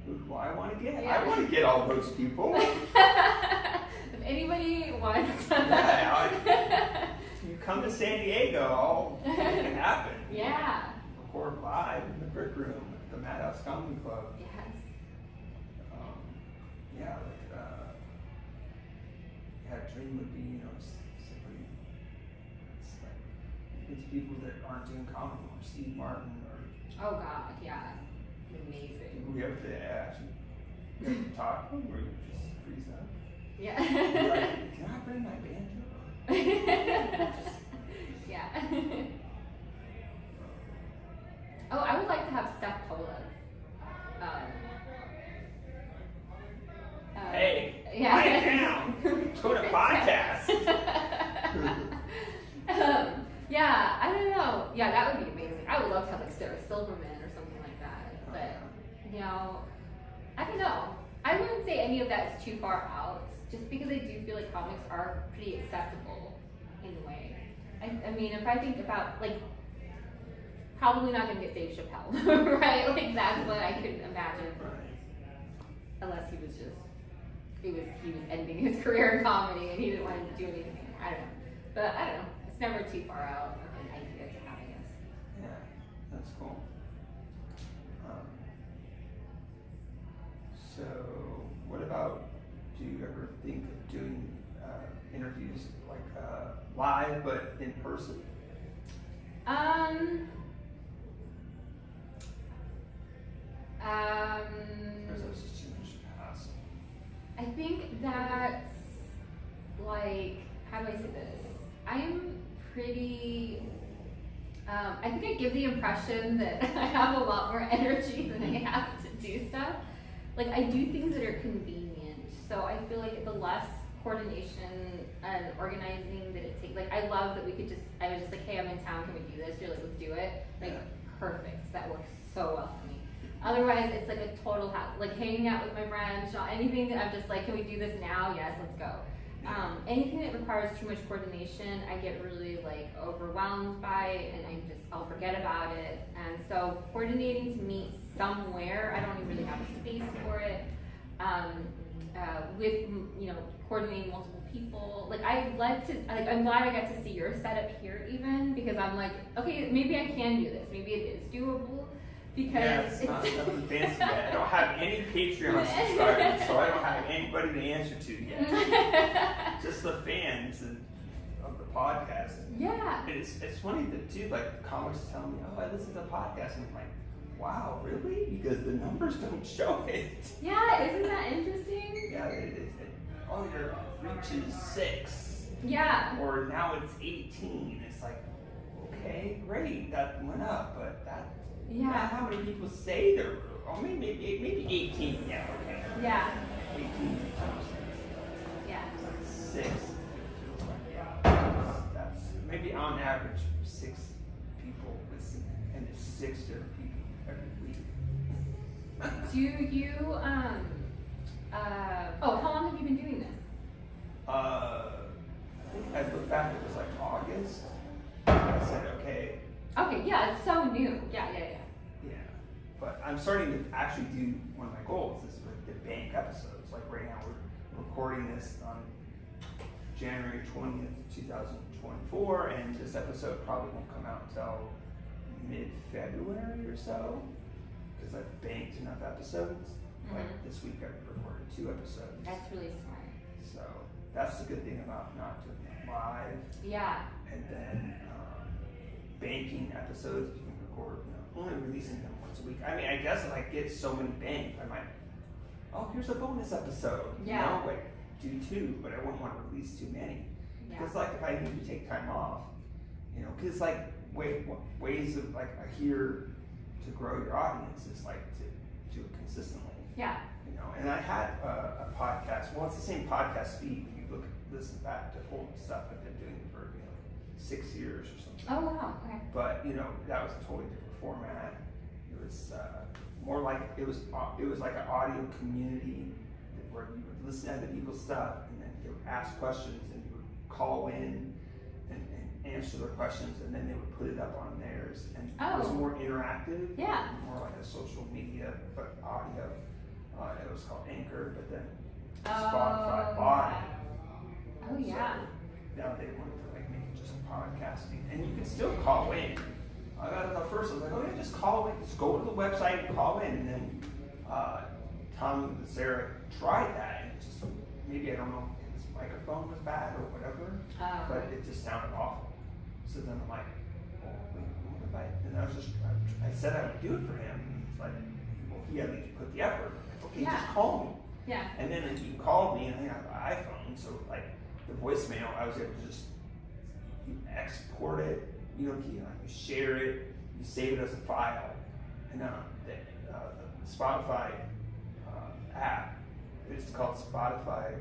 Who do I want to get? Yeah. I want to get all those people. If anybody wants. Yeah, you come to San Diego, it can happen. Yeah. Record live in the Brick Room at the Madhouse Comedy Club. Yes. Yeah, like, dream would be, simply, it's like, it's people that aren't doing comedy, or Steve Martin, or. Oh God, yeah. Amazing. We have to actually talk, or you just freeze up. Yeah. You're like, can I bring my banjo? Yeah. Oh, I would like to have Steph Tola. Hey, yeah. quiet down. Go to podcast. Yeah, I don't know. Yeah, that would be amazing. I would love to have like Sarah Silverman or something like that. But I don't know. I wouldn't say any of that is too far out, just because I do feel like comics are pretty accessible in a way. I mean, if I think about like, probably not gonna get Dave Chappelle, right? Like that's what I could imagine. Unless he was he was ending his career in comedy and he didn't want to do anything. I don't know. But I don't know. It's never too far out of an idea to have, I guess. Yeah, that's cool. So, what about, do you ever think of doing interviews like live but in person? Or is that just too much hassle? I think that's like, how do I say this? I think I give the impression that I have a lot more energy than I have to do stuff. Like, I do things that are convenient, so I feel like the less coordination and organizing that it takes. Like, I love that I was just like, hey, I'm in town, can we do this? You're like, let's do it. Like, perfect. That works so well for me. Otherwise, it's like a total house. Like, hanging out with my friends, anything that I'm just like, can we do this now? Yes, let's go. Anything that requires too much coordination, I get really like overwhelmed by, and I'll forget about it. And so coordinating to meet somewhere, I don't even really have a space for it. With coordinating multiple people, like I'm glad I got to see your setup here even, because I'm like, okay, maybe I can do this. Maybe it is doable. Because it's not nothing fancy yet. I don't have any Patreon subscribers, so I don't have anybody to answer to yet. Just the fans of the podcast. Yeah. And it's funny that too, like the comics tell me, oh, I listen to podcasts, and I'm like, wow, really? Because the numbers don't show it. Yeah, isn't that interesting? Yeah, your reach is 6. Yeah. Or now it's 18. It's like, okay, great, that went up, but that. Yeah. Not how many people say they're, or maybe 18. Yeah. Okay. Yeah. 18. Yeah. 6. That's maybe on average 6 people listen, and it's 6 different people every week. Do you how long have you been doing this? I think I look back, it was like August. I said, okay. Okay, yeah, it's so new. Yeah. Yeah, but I'm starting to actually do one of my goals is with the bank episodes. Like right now, we're recording this on January 20th, 2024, and this episode probably won't come out until mid-February or so, because I've banked enough episodes. Like this week, I've recorded 2 episodes. That's really smart. So that's the good thing about not doing it live. Yeah. And then banking episodes, you can record, only releasing them once a week. I mean, I guess if I get so many banked, I might, here's a bonus episode. Yeah. Like do 2, but I wouldn't want to release too many. Yeah. Because like if I need to take time off, because like ways of like I hear to grow your audience is like to do it consistently. Yeah. And I had a podcast. Well, it's the same podcast feed. You listen back to old stuff I've been doing for 6 years or something. Oh wow. Okay. But that was a totally different format. It was more like it was like an audio community where you would listen to other people's stuff, and then they would ask questions, and you would call in and answer their questions, and then they would put it up on theirs. And it was more interactive. Yeah. More like a social media, but audio. It was called Anchor, but then Spotify bought it. Oh yeah. So now they wanted to like make it just podcasting, and you can still call in. At first I was like, oh yeah, just call in, just go to the website and call in, and then Tom and Sarah tried that, and it just maybe I don't know if his microphone was bad or whatever, but it just sounded awful. So then I'm like, wait, what if I? And I said I would do it for him. And he's like, well, he at least put the effort. Okay, just call me. Yeah. And then he called me, and I have an iPhone, so like the voicemail, I was able to just export it. You share it, you save it as a file, and the Spotify app, it's called Spotify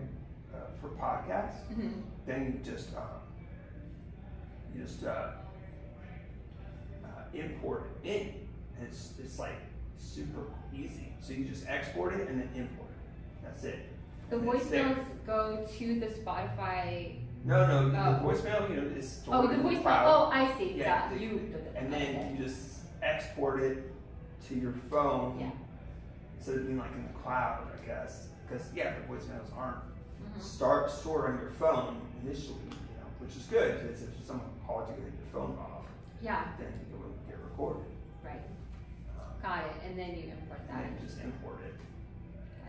for podcasts. Mm-hmm. Then you just import it in. And it's like super easy. So you just export it and then import it. That's it. The voicemails go to the Spotify. No, the voicemail, is stored in the cloud. Oh, I see. Yeah. And then you just export it to your phone. Yeah. Instead of being like in the cloud, I guess. Because the voicemails aren't stored on your phone initially, which is good. Because if someone called you and your phone off, then it wouldn't get recorded. Right. Got it. And then you import that. And then you just import it.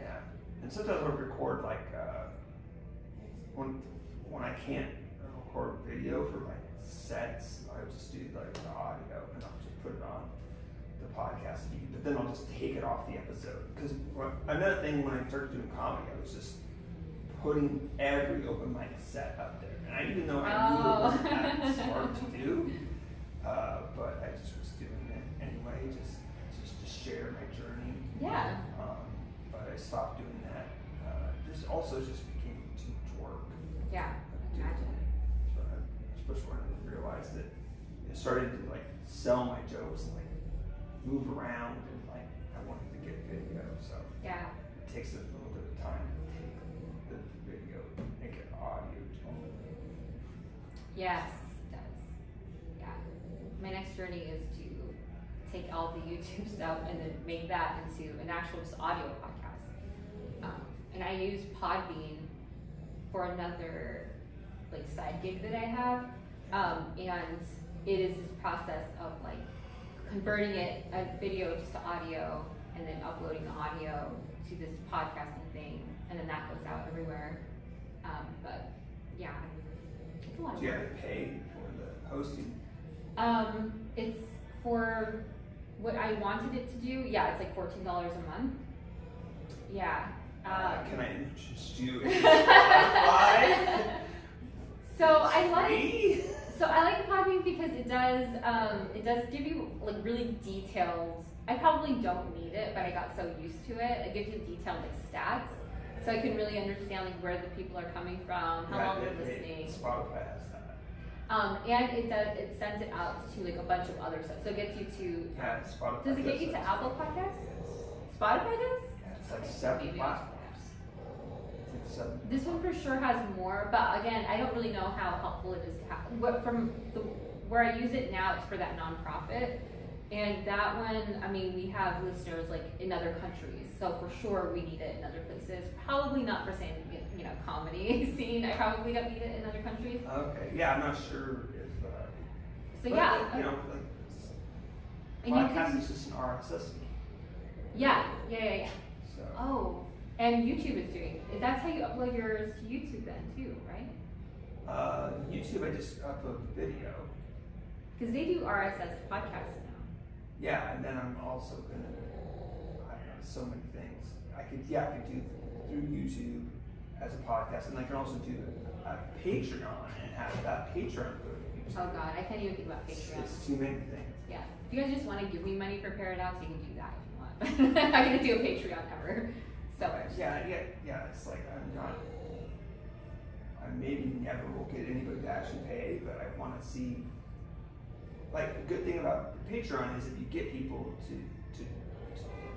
Yeah. And sometimes I'll record like when I can't record video for my sets, I'll just do like the audio and I'll just put it on the podcast feed. But then I'll just take it off the episode. Because another thing when I started doing comedy, I was just putting every open mic set up there. And I didn't know I knew it wasn't that smart to do. but I just was doing it anyway, just to share my journey. Yeah. But I stopped doing that. This also just became too much work. Yeah, imagine. So especially when I realized that I started to like sell my jokes, and, like move around, and like I wanted to get video. So yeah, it takes a little bit of time to take the video, make it audio only. Yes, it does. Yeah. My next journey is to take all the YouTube stuff and then make that into an actual just audio podcast. And I use Podbean for another like side gig that I have. And it is this process of like converting a video just to audio and then uploading the audio to this podcasting thing, and then that goes out everywhere. But yeah, it's a lot of Do you work. have to pay for the hosting? It's for what I wanted it to do. Yeah, it's like $14 a month. Yeah. Can I interest you in Spotify? So I like. Free? So I like Podbean because it does give you like really detailed. I probably don't need it, but I got so used to it. It gives you detailed like stats, so I can really understand like where the people are coming from, how long they're listening. Spotify has that. And it sends it out to like a bunch of other stuff. So it gets you to. Yeah, Spotify. Does it get you to Apple Podcasts? Spotify does? Yeah, it's like 7 Maybe. platforms. It's like 7. This one for sure has more, but again, I don't really know how helpful it is to have. Where I use it now, it's for that nonprofit, and that one, I mean, we have listeners like in other countries, so for sure we need it in other places. Probably not for saying comedy scene. I probably don't need it in other countries. Okay, yeah, I'm not sure if. So but, yeah, like, and you podcast can, is just an RSS feed. yeah. So. Oh, and YouTube is doing. That's how you upload yours to YouTube then too, right? YouTube, I just upload the video. Because they do RSS podcasts now. Yeah, and then I'm also gonna. I don't know, so many things. I could do through YouTube as a podcast, and I can also do a Patreon and have that Patreon go to YouTube. Oh God, I can't even think about Patreon. It's too many things. Yeah. If you guys just want to give me money for Paradox, you can do that if you want. I'm not gonna do a Patreon ever. So Yeah. It's like I maybe never will get anybody to actually pay, but I want to see. Like the good thing about Patreon is if you get people to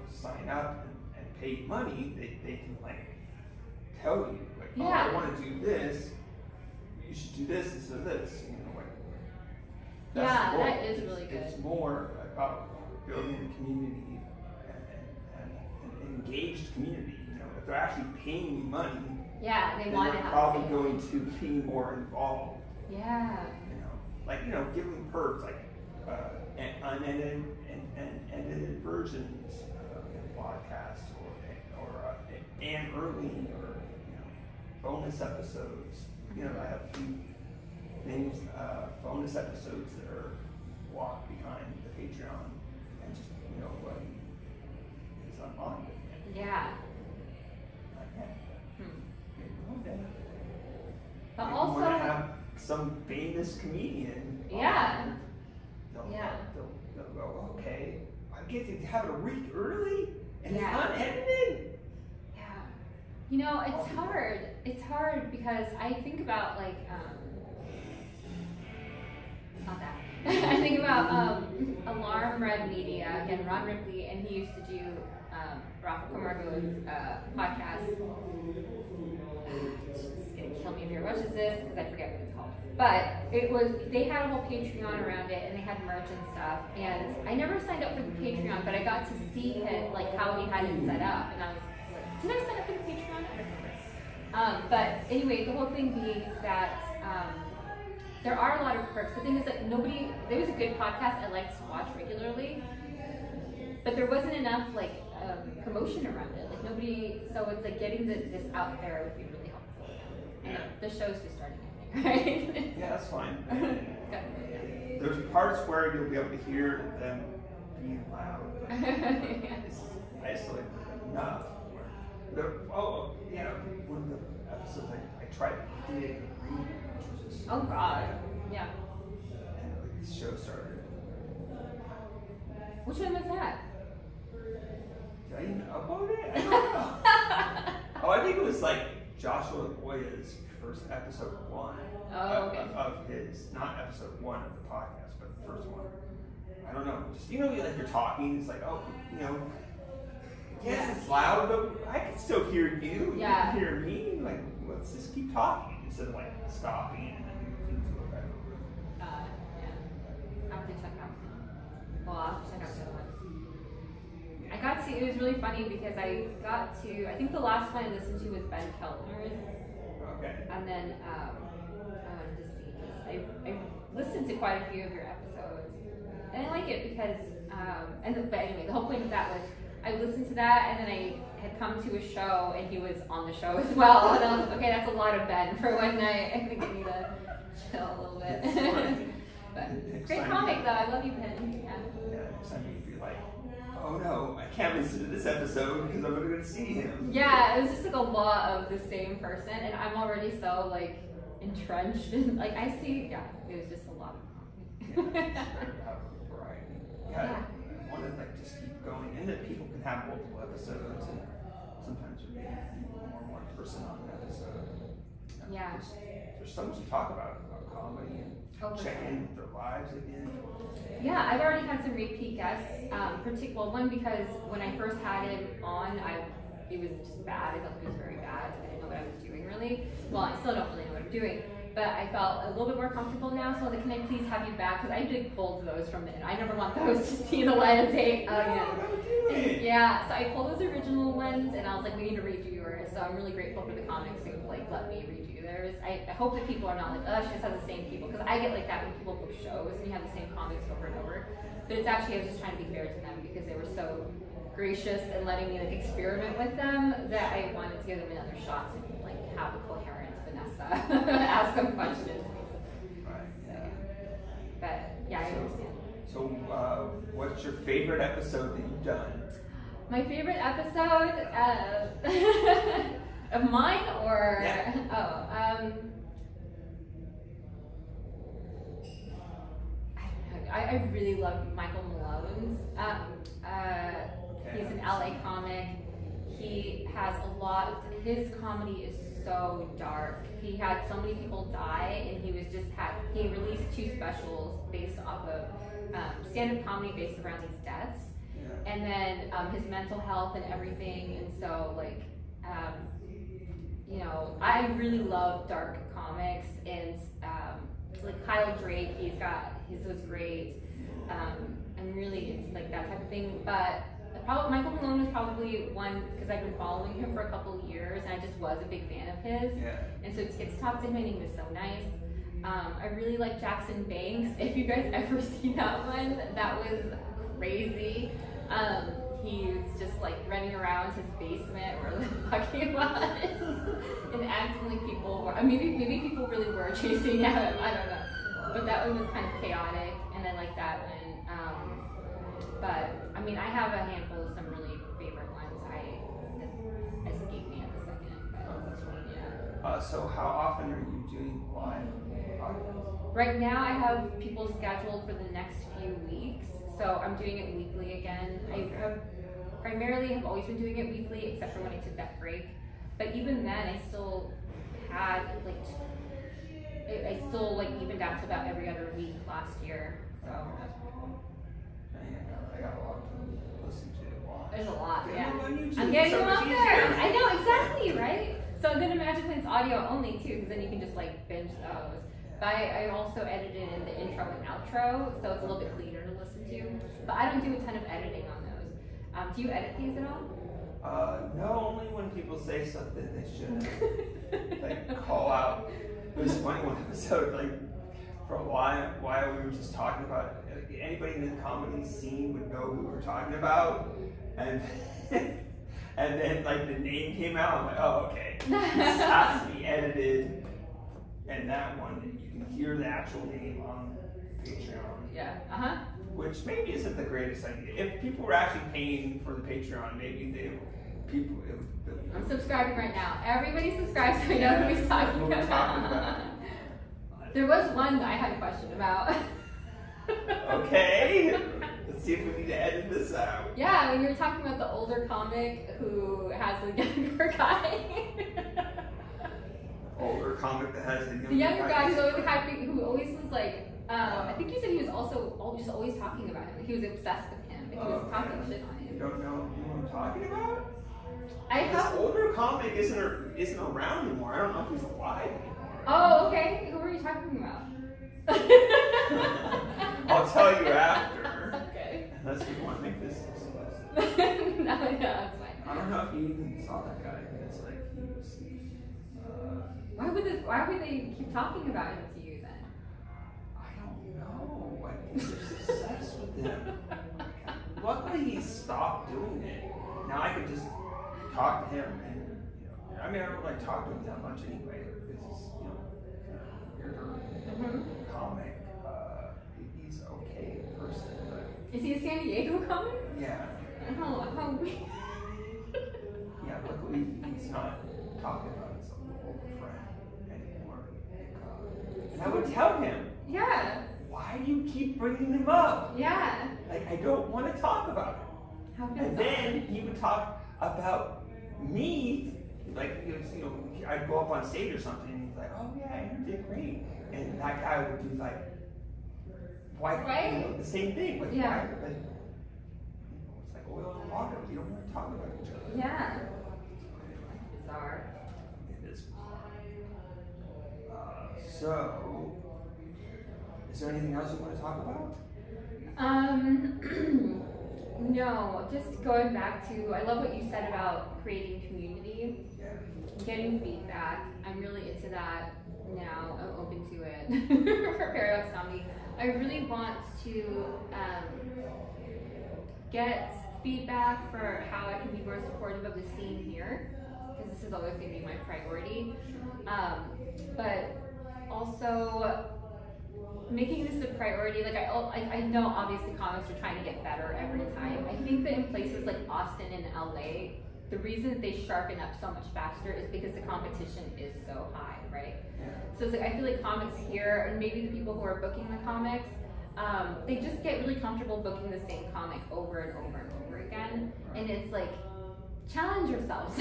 sign up and pay money, they can like tell you like, oh, yeah. I want to do this. You should do this instead of this. Like. Yeah, that is really good. It's more about building a community and an engaged community. If they're actually paying me money, yeah, they want to have. Probably going to be more involved. Yeah. Give them perks like unedited and edited versions of a podcast or and early or bonus episodes. I have a few things, bonus episodes that are walk behind the Patreon and just nobody is online. Yeah. But you also, want to have some famous comedian. Yeah. They'll go, okay, I get to have it a week early and Yeah. it's unedited. Yeah. It's hard. It's hard because I think about like not that. I think about Alarm Red Media, again, Ron Ripley, and he used to do Rafa Camargo's podcast. It's gonna kill me if he watches this because I forget what it's called. But they had a whole Patreon around it, and they had merch and stuff. And I never signed up for the Patreon, but I got to see it, like how he had it set up, and I was like, did I sign up for the Patreon? I don't remember. But anyway, the whole thing being that there are a lot of perks. The thing is that there was a good podcast I liked to watch regularly, but there wasn't enough like promotion around it. Like nobody, so it's like getting this out there would be really helpful. Yeah. The show's just starting, I think, right? Yeah, that's fine. Good. There's parts where you'll be able to hear them being loud, but it's isolated enough. One of the episodes I tried to do it in green, which was just Oh God, yeah. And this show started. Which one was that? Did I even upload it? I don't know. Oh, I think it was like Joshua Boya's first episode 1 of his, not episode 1 of the podcast, but the first one. I don't know. Just, like you're talking, it's like, oh, yes, it's loud, but I can still hear you. Yeah. You can hear me. Like, let's just keep talking instead of like stopping and then moving to a better room. Yeah. I have to check out. Well, I'll have to check out the other one. It was really funny because I think the last one I listened to was Ben Keltner's. Okay. And then, I wanted to see this. I listened to quite a few of your episodes. And I like it because, but anyway, the whole point of that was I listened to that and then I had come to a show and he was on the show as well. And I was like, okay, that's a lot of Ben for one night. I think I need to chill a little bit. But great comic though. I love you, Ben. Yeah, next time you'd be like, oh no, I can't listen to this episode because I'm going to see him. Yeah, it was just like a lot of the same person, and I'm already so like entrenched in like I see. Yeah, it was just a lot of comedy. Yeah, variety. Yeah, I want to like just keep going, and that people can have multiple episodes, and sometimes there'll be more than one person on an episode. Yeah, there's so much to talk about comedy and check in with their lives again. Yeah, I've already had some repeat guests. One because when I first had him on, it was just bad. I thought it was very bad. I didn't know what I was doing really. Well, I still don't really know what I'm doing, but I felt a little bit more comfortable now. So I was like, can I please have you back? Because I did pulled those from the end. I never want those to see the light of day again. Yeah, so I pulled those original ones, and I was like, we need to redo yours. So I'm really grateful for the comics who like let me redo theirs. I hope that people are not like, oh, she just has the same people, because I get like that when people book shows and you have the same comics over and over. But it's actually, I was just trying to be fair to them because they were so gracious and letting me like experiment with them that I wanted to give them another shot to like have a coherent Vanessa ask them questions. Right. So, but yeah, I understand. So, what's your favorite episode that you've done? My favorite episode of mine, or I really love Michael Malone's. He's an LA comic. He has a lot. His comedy is so dark. He had so many people die, and he released 2 specials based off of stand-up comedy based around his deaths, and then his mental health and everything. And so, like, I really love dark comics, and like Kyle Drake, his was great. I'm really into like that type of thing, but Michael Malone is probably one because I've been following him for a couple of years, and I just was a big fan of his. Yeah. And so to get to talk to him, and he was so nice. I really like Jackson Banks. If you guys ever seen that one, that was crazy. He was just like running around his basement or the parking lot and acting like people were. Maybe people really were chasing him. I don't know. But that one was kind of chaotic, and I like that one. But I have a handful of some really favorite ones. That escaped me at the second. But, so how often are you doing live podcasts? Right now, I have people scheduled for the next few weeks. So I'm doing it weekly again. I have always been doing it weekly, except for when I took that break. But even then, I still had evened out to about every other week last year. So I got a lot to listen to. There's a lot, yeah. I'm getting them out there. I know, exactly, right? So I'm gonna Magic Plants audio only too, because then you can just like binge those. But I also edited in the intro and outro, so it's a little bit cleaner to listen to. But I don't do a ton of editing on those. Do you edit these at all? No, only when people say something they shouldn't. Like call out. It was funny one episode, like for a while we were just talking about anybody in the comedy scene would know who we were talking about, and and then like the name came out. I'm like, oh okay, this has to be edited, and that one you can hear the actual name on Patreon. Yeah. Which maybe isn't the greatest idea. If people were actually paying for the Patreon, maybe I'm subscribing right now. Everybody subscribe so we know who we're talking about. There was one that I had a question about. Okay. Let's see if we need to edit this out. Yeah, when you were talking about the older comic who has a younger guy. Older comic that has a younger guy. The younger guy who always was like, I think you said he was also just always talking about him. Like he was obsessed with him. Like he was talking shit on him. You don't know who I'm talking about? This older comic isn't around anymore. I don't know if he's alive anymore. Oh, okay. Who were you talking about? I'll tell you after. Okay. Unless you want to make this exclusive. No, that's fine. I don't know if you even saw that guy, but it's like he was. Why would they keep talking about him to you then? I don't know. I think they're obsessed with him. Luckily, he stopped doing it. Now I could just talk to him, and I mean, I don't like talk to him that much anyway. Because weirder comic. He's okay person, but is he a San Diego comic? Yeah. How weird. Yeah, luckily he's not talking about his old friend anymore. And I would tell him, yeah. Why do you keep bringing him up? Yeah. Like, I don't want to talk about it. How And then he would talk about me, like, I'd go up on stage or something, and he's like, oh yeah, you did great. And that guy would be like, why? Right? The same thing. Like, yeah. Why? Like, it's like oil and water. You don't want to talk about each other. Yeah. Bizarre. It is. So, is there anything else you want to talk about? No, just going back to, I love what you said about creating community, getting feedback. I'm really into that now. I'm open to it for Paradox Comedy. I really want to get feedback for how I can be more supportive of the scene here, because this is always going to be my priority. But also making this a priority, like I know obviously comics are trying to get better every time. I think that in places like Austin and LA, the reason that they sharpen up so much faster is because the competition is so high, right? So it's like, I feel like comics here, and maybe the people who are booking the comics, they just get really comfortable booking the same comic over and over and over again. And it's like, challenge yourselves,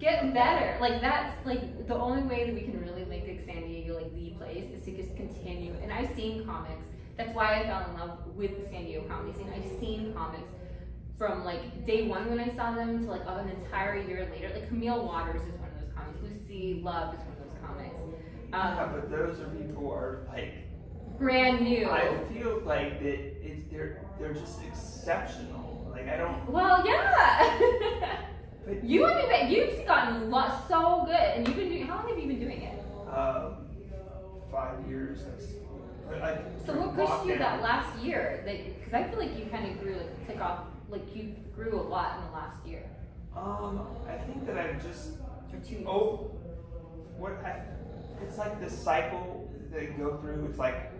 get better. Like that's like the only way that we can really make like San Diego like the place is to just continue. And I've seen comics. That's why I fell in love with the San Diego comedy scene. I've seen comics from like day one when I saw them to like an entire year later. Like Camille Waters is one of those comics. Lucy Love is one of those comics. Yeah, but those are people who are like brand new. I feel like that they're just exceptional. Like I don't. Well, yeah. But you've gotten a lot so good, and you've been doing. How long have you been doing it? 5 years. So what pushed you that last year? Because I feel like you kind of grew, like took off, like you grew a lot in the last year. I think that I've just. Or 2 years. It's like this cycle that you go through. It's like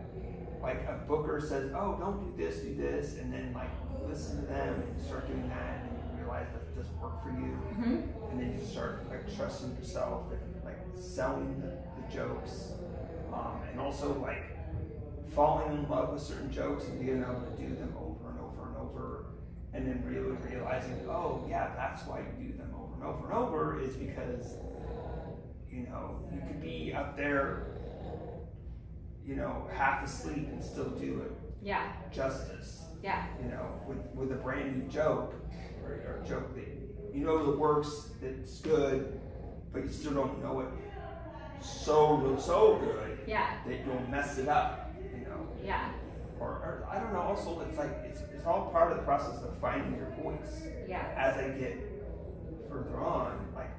a booker says, oh, don't do this, and then like listen to them and start doing that, and you realize that it doesn't work for you, and then you start like trusting yourself and like selling the jokes, and also like falling in love with certain jokes and being able to do them over and over and over, and then really realizing, oh yeah, that's why you do them over and over and over, is because you could be up there half asleep and still do it. Yeah. Justice. Yeah. With a brand new joke or a joke that that works, that's good, but you still don't know it so good. Yeah. That you'll mess it up. Yeah. Or I don't know. Also, it's like it's all part of the process of finding your voice. Yeah. As I get further on, like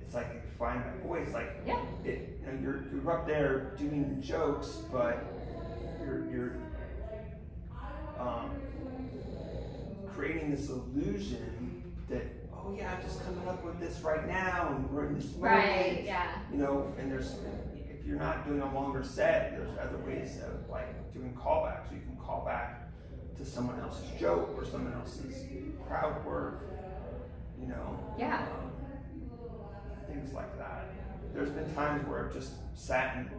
it's like I find my voice. Like you're up there doing the jokes, but you're creating this illusion that I'm just coming up with this right now, and we're in this moment. Right. Yeah. And if you're not doing a longer set, there's other ways of like doing callbacks. You can call back to someone else's joke or someone else's crowd work. Yeah. Things like that. There's been times where I've just sat and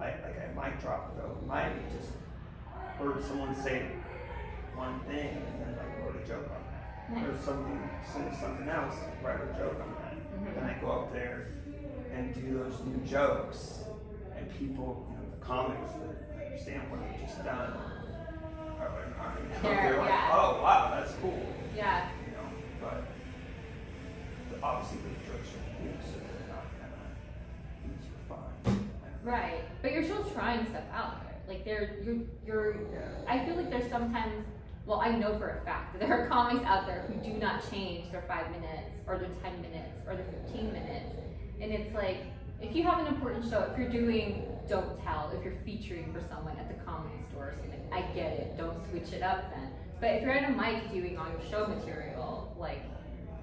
I might drop though. Might just heard someone say one thing and then like wrote a joke on that. Nice. Or something else, write a joke on that. Then I go up there and do those new jokes, and people, the comics that understand what I've just done, they're like, oh wow, that's cool. Yeah. But obviously the jokes are new, so they're not used for fun. Right, but you're still trying stuff out there. Like you're. I feel like there's sometimes. Well, I know for a fact that there are comics out there who do not change their 5 minutes or their 10 minutes or their 15 minutes. And it's like, if you have an important show, if you're doing Don't Tell, if you're featuring for someone at the comedy store or something, I get it, don't switch it up then. But if you're at a mic doing on your show material, like,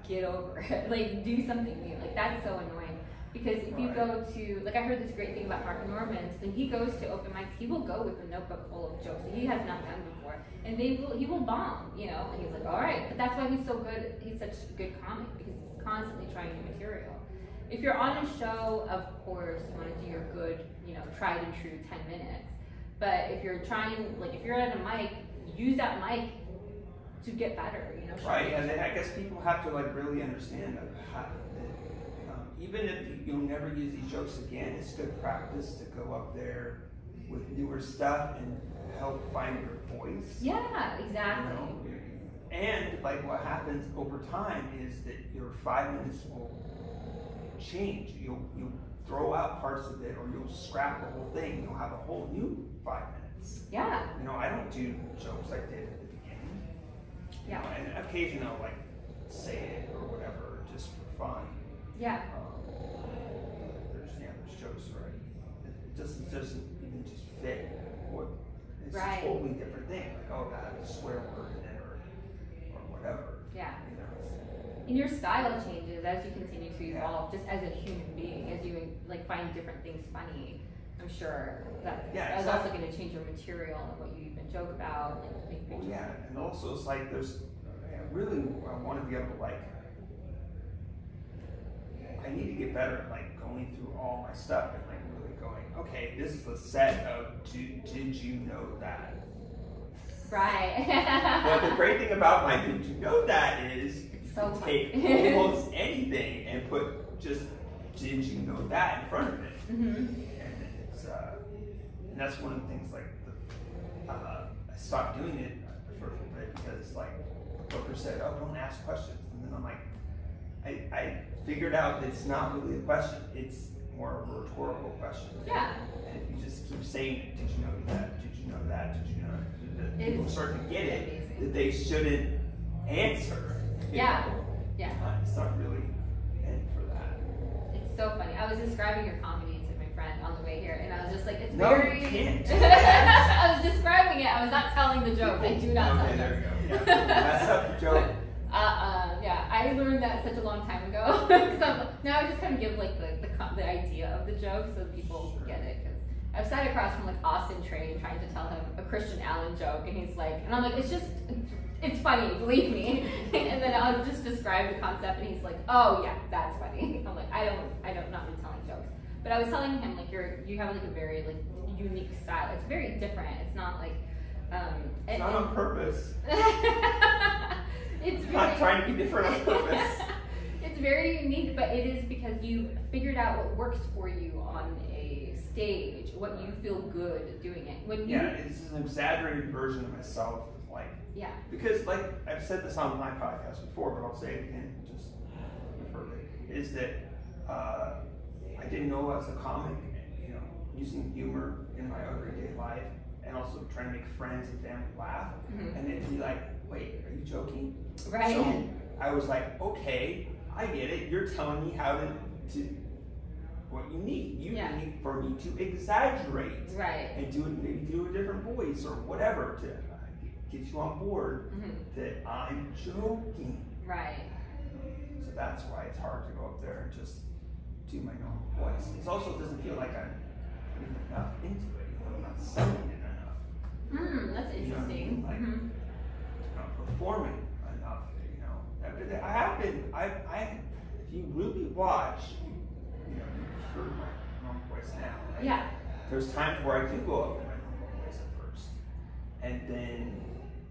get over it. Like, do something new. Like, that's so annoying. Because if you go to, like I heard this great thing about Mark Norman, when he goes to open mics, he will go with a notebook full of jokes that he has not done before. And he will bomb, and he's like, all right. But that's why he's so good, he's such a good comic, because he's constantly trying new material. If you're on a show, of course, you want to do your good, tried and true 10 minutes. But if you're trying, like if you're at a mic, use that mic to get better, Right, and I guess people have to like really understand how, even if you'll never use these jokes again, it's good practice to go up there with newer stuff and help find your voice. Yeah, exactly. And like what happens over time is that your 5 minutes will change. You'll throw out parts of it, or you'll scrap the whole thing. You'll have a whole new 5 minutes. Yeah. I don't do jokes like I did at the beginning. Yeah. And occasionally I'll like say it or whatever just for fun. Yeah. There's jokes, right? It doesn't even just fit. It's right. a totally different thing. Like, oh, that has a swear word in it, or whatever. Yeah. And your style changes as you continue to evolve, just as a human being, as you like find different things funny. I'm sure that is also going to change your material and what you even joke about. And also it's like I want to be able to I need to get better at like going through all my stuff and like really going, okay, this is the set of did you know that? Right. But the great thing about my did you know that is so take almost anything and put just did you know that in front of it. And it's and that's one of the things like I stopped doing it for a little bit because like Booker said, oh, don't ask questions, and then I'm like, I figured out that it's not really a question, it's more of a rhetorical question. Yeah. And if you just keep saying it, did you know that? Did you know that? Did you know that? People start to get it that they shouldn't answer. Yeah. Yeah. It's not really meant for that. It's so funny. I was describing your comedy to my friend on the way here, and I was just like, it's no, very... you can't. I was describing it. I was not telling the joke. I do not tell there jokes. we go. Yeah. Mess up the joke. Yeah, I learned that such a long time ago. Now I just kind of give like the idea of the joke so people get it. Because I've sat across from like Austin Train trying to tell him a Christian Allen joke, and he's like, and I'm like, it's funny, believe me. And then I'll just describe the concept, and he's like, oh yeah, that's funny. I'm like, I don't not really telling jokes. But I was telling him like you have like a very like unique style. It's very different. It's not like it's not on purpose. It's not trying to be different on purpose. It's very unique, but it is because you've figured out what works for you on a stage, what you feel good doing it. It's an exaggerated version of myself. Because like I've said this on my podcast before, but I'll say it again, just you've heard it, is that I didn't know as a comic, using humor in my everyday life, and also trying to make friends and family laugh, and then be like, wait, are you joking? Right. So I was like, okay, I get it. You're telling me how to what you need. You need for me to exaggerate, right, and maybe do a different voice or whatever to get you on board that I'm joking. Right. So that's why it's hard to go up there and just do my normal voice. It also doesn't feel like I'm putting enough into it. I'm not selling it enough. That's interesting. Like, not performing enough. I have been. If you really watch, you heard my normal voice now. Right? Yeah. there's times where I do go up in my normal ways at first, and then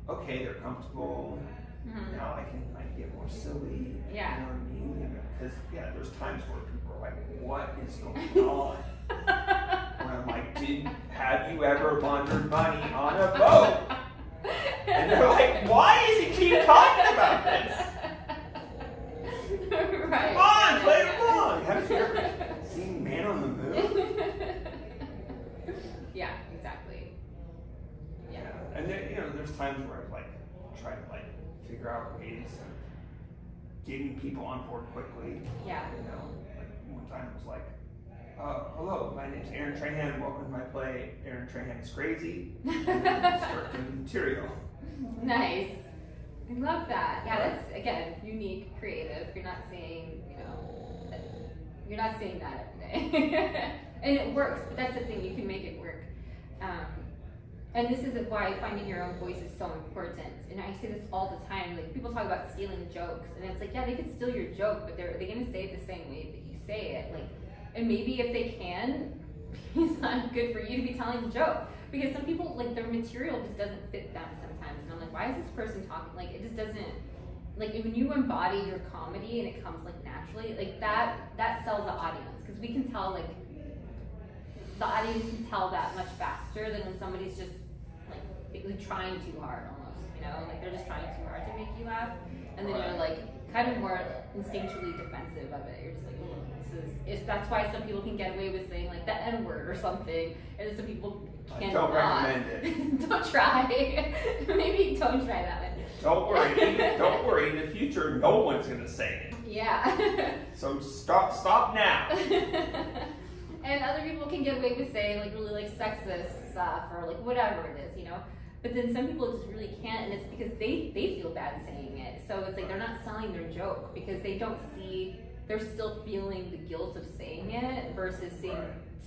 okay, they're comfortable. Now I can get more silly. Yeah. You know what I mean? Because there's times where people are like, "What is going on?" When I'm like, have you ever laundered money on a boat? And they're like, why does he keep talking about this? Right. Come on, play along. Have you ever seen Man on the Moon? Yeah, exactly. Yeah. And then, there's times where I've tried to figure out ways of getting people on board quickly. Yeah. Like one time it was like, hello, my name's Aaron Trahan. Welcome to my play. Aaron Trahan is crazy. And then start doing material. Nice. I love that. Yeah, that's again unique, creative. You're not saying, you're not saying that every day, and it works. But that's the thing; you can make it work. And this is why finding your own voice is so important. And I say this all the time. Like people talk about stealing jokes, and it's like, yeah, they could steal your joke, but they're going to say it the same way that you say it. Like, and maybe if they can, it's not good for you to be telling the joke because some people their material just doesn't fit them sometimes. And I'm like, why is this person talking? Like, it just doesn't. Like when you embody your comedy and it comes naturally, that sells the audience because we can tell the audience can tell that much faster than when somebody's just trying too hard almost, they're just trying too hard to make you laugh, and then you're kind of more instinctually defensive of it. You're just like, oh, that's why some people can get away with saying the N-word or something, and some people cannot. Don't recommend it. Don't try. Maybe don't try that one. Don't worry. In the future, no one's gonna say it. Yeah. So stop now. And other people can get away with saying really sexist stuff or whatever it is, But then some people just really can't, and it's because they feel bad saying it. So it's they're not selling their joke because they don't see, they're still feeling the guilt of saying it versus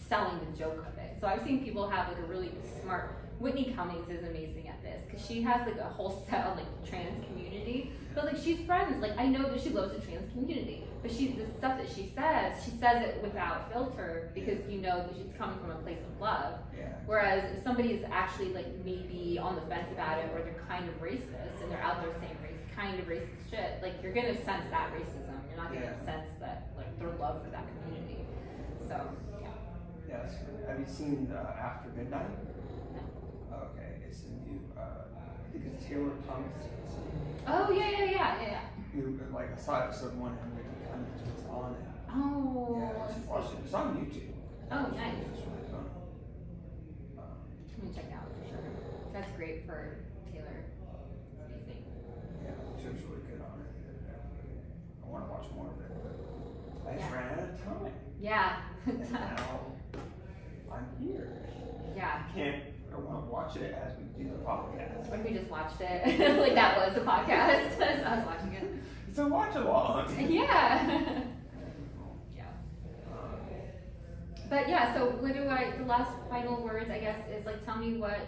selling the joke of it. So I've seen people have a really smart, Whitney Cummings is amazing at this because she has a whole set on trans community, but she's friends. I know that she loves the trans community, but the stuff that she says it without filter because that she's coming from a place of love. Yeah. Whereas if somebody is actually maybe on the fence about it or they're kind of racist and they're out there saying kind of racist shit, you're gonna sense that racism. You're not gonna sense that their love for that community. So yeah. Yes. Have you seen After Midnight? No. Okay, it's a new. I think it's Taylor Thomas. Oh yeah. You I saw episode 1 and Ricky Cummings was on it. Oh. Yeah, I just watched it. It's on YouTube. Oh, nice. It's really fun. Let me check it out for sure. That's great for Taylor. Amazing. Yeah, she was really good on it. I want to watch more of it, but I just ran out of time. Yeah. And now I'm here. Yeah. I want to watch it as we do the podcast. What if we just watched it? That was the podcast. I was watching it. It's a watch along. Yeah. Yeah. But yeah, so the last final words, I guess, is tell me what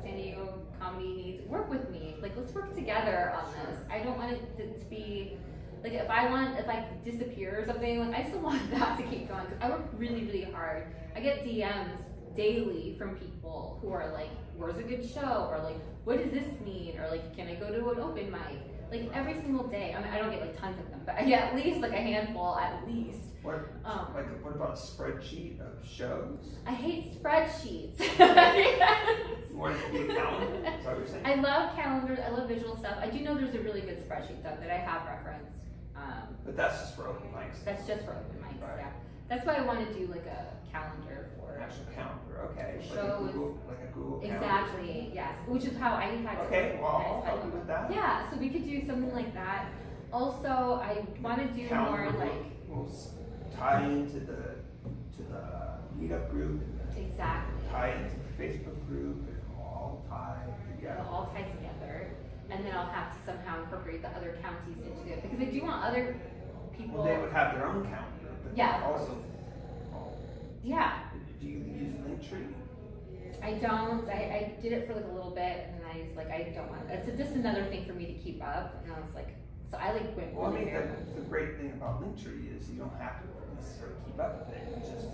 San Diego comedy needs. Work with me. Let's work together on this. I don't want it to be, if I disappear or something, I still want that to keep going because I work really, really hard. I get DMs daily from people who are where's a good show? Or what does this mean? Or can I go to an open mic? Every single day. I mean, I don't get tons of them, but I get at least a handful at least. What about a spreadsheet of shows? I hate spreadsheets. You want it to be a calendar? Is that what you're saying? I love calendars. I love visual stuff. I do know there's a really good spreadsheet though that I have referenced. But that's just for open mics. That's just for open mics. Right. Yeah. That's why I want to do a calendar for An actual calendar. Okay. shows. Like a Google calendar. Exactly. Yes. Which is how I had to. Okay. Well, I'll help you with that. Yeah. So we could do something like that. Also, I want to do calendar more we'll tie into the meetup group. And exactly. Tie into the Facebook group, and all tie together. It'll all tie together, and then I'll have to somehow incorporate the other counties into it because I do want other people. Well, they would have their own calendar, but yeah. Also. Yeah. Do you use Linktree? I don't. I did it for a little bit, and I was I don't want. It's just another thing for me to keep up, and I was so I went. Well, I mean, the great thing about Linktree is you don't have to necessarily keep up with it. You just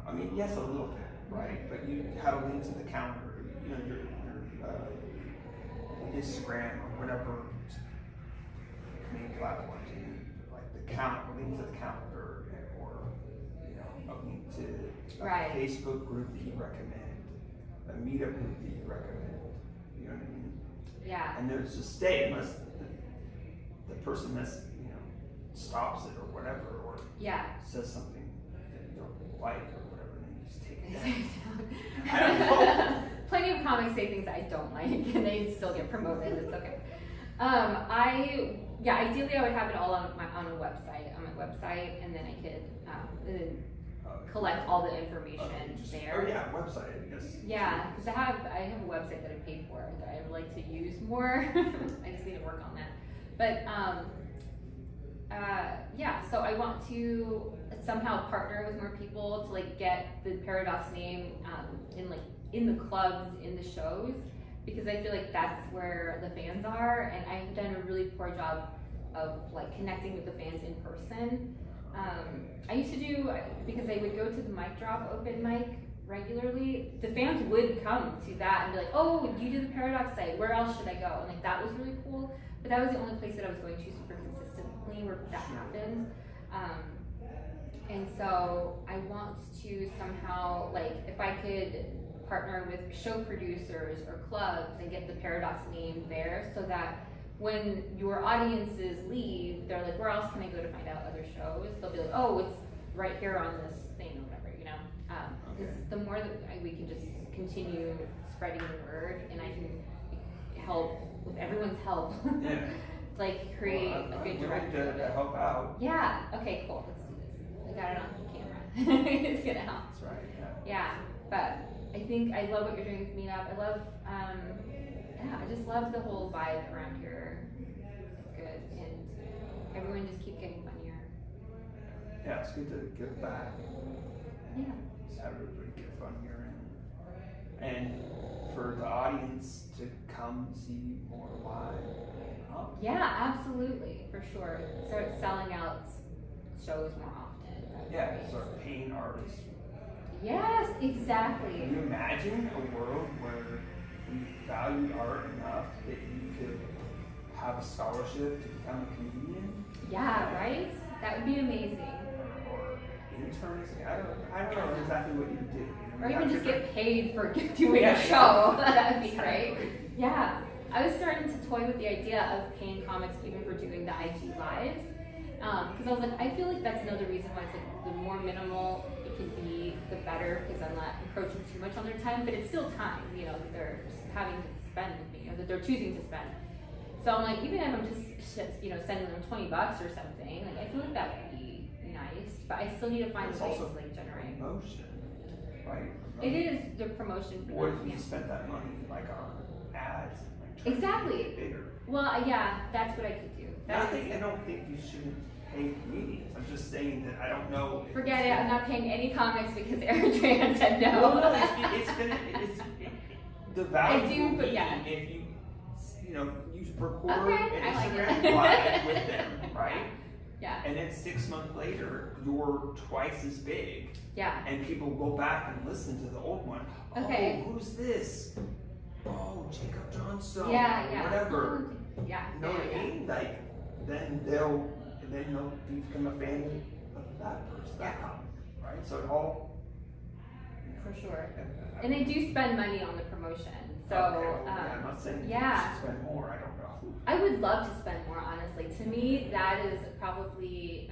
I mean, yes, a little bit, right? But you have a link to the calendar, you know, your Instagram or whatever main platforms, like the link to the calendar, or you know, a link to a Facebook group that you recommend, a meetup group that you recommend. You know what I mean? Yeah. And there's just stay unless the person that's, you know, stops it or whatever, or says something that you don't like or whatever, and you just take it down. I don't know. Plenty of comics say things I don't like, and they still get promoted. It's okay. Ideally I would have it all on my website, and then I could collect all the information there. Oh yeah, website, I guess. Yeah, because I have a website that I paid for that I would like to use more. I just need to work on that. But so I want to somehow partner with more people to like get the Paradox name in the clubs, in the shows, because I feel like that's where the fans are, and I've done a really poor job of like connecting with the fans in person. I used to do, because I would go to the mic drop open mic regularly, the fans would come to that and be like, oh, you do the Paradox site, where else should I go? And like that was really cool, but that was the only place that I was going to super consistently where that happened. And so I want to somehow, like, if I could partner with show producers or clubs and get the Paradox name there, so that when your audiences leave, they're like, where else can I go to find out other shows? They'll be like, oh, it's right here on this thing or whatever, you know? Because the more that we can just continue spreading the word, and I can help with everyone's help, like create a good director. To help out. Yeah, okay, cool, let's do this. I got it on camera. It's gonna help. That's right, yeah, but I think I love what you're doing with Meetup. I love, I just love the whole vibe around here. It's good, and everyone just keep getting funnier. Yeah, it's good to give back. Yeah. Just have everybody get funnier, and for the audience to come see more live. Yeah, absolutely, for sure. Start selling out shows more often. Yeah, start paying artists. Yes, exactly. Can you imagine a world where we valued art enough that you could have a scholarship to become a comedian? Yeah, right? That would be amazing. Or interns? I don't know exactly what you would do. Or even just get paid for doing a show. That would be great. Yeah. I was starting to toy with the idea of paying comics even for doing the IG lives. Because I was like, I feel like that's another reason why it's like the more minimal it can be, the better, because I'm not encroaching too much on their time, but it's still time, you know, that they're having to spend with me, or that they're choosing to spend. So I'm like, even if I'm just, you know, sending them $20 or something, like I feel like that would be nice, but I still need to find a way to like generate. Promotion, right? It is the promotion for What them. if you spent that money like on ads? Exactly. Bigger. Well, yeah, that's what I could do. I don't think you shouldn't pay comedians. I'm just saying that I don't know. Forget it. I'm not paying any comics because Eritrean said no. Well, no, the value. I do, but yeah. If you know, you record an Instagram live with them, right? Yeah. And then 6 months later, you're twice as big. Yeah. And people go back and listen to the old one. Okay. Oh, who's this? Oh, Jacob Johnstone. Yeah. Whatever. Yeah. You know what I mean? Like, then they'll become a fan of that person, that comic, right? So it all. For sure. And they do spend money on the promotion. So. Okay, I'm not saying you should spend more. I don't know. I would love to spend more, honestly. To me, that is probably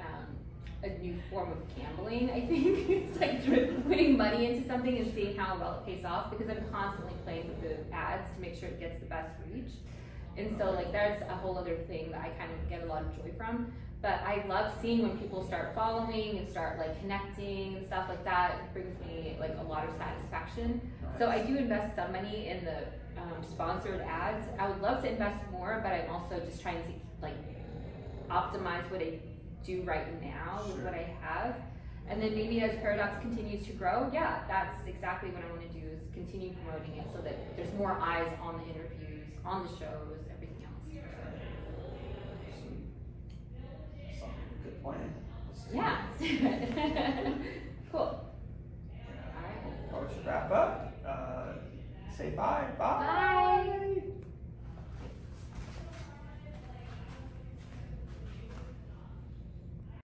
a new form of gambling, I think. It's like putting money into something and seeing how well it pays off, because I'm constantly playing with the ads to make sure it gets the best reach. And so like that's a whole other thing that I kind of get a lot of joy from. But I love seeing when people start following and start like connecting and stuff like that. It brings me like a lot of satisfaction. Nice. So I do invest some money in the sponsored ads. I would love to invest more, but I'm also just trying to like optimize what I do right now with what I have. And then maybe as Paradox continues to grow, yeah, that's exactly what I want to do, is continue promoting it so that there's more eyes on the interviews, on the shows, everything else. Good plan. Yeah. Cool. say bye. Bye. Bye.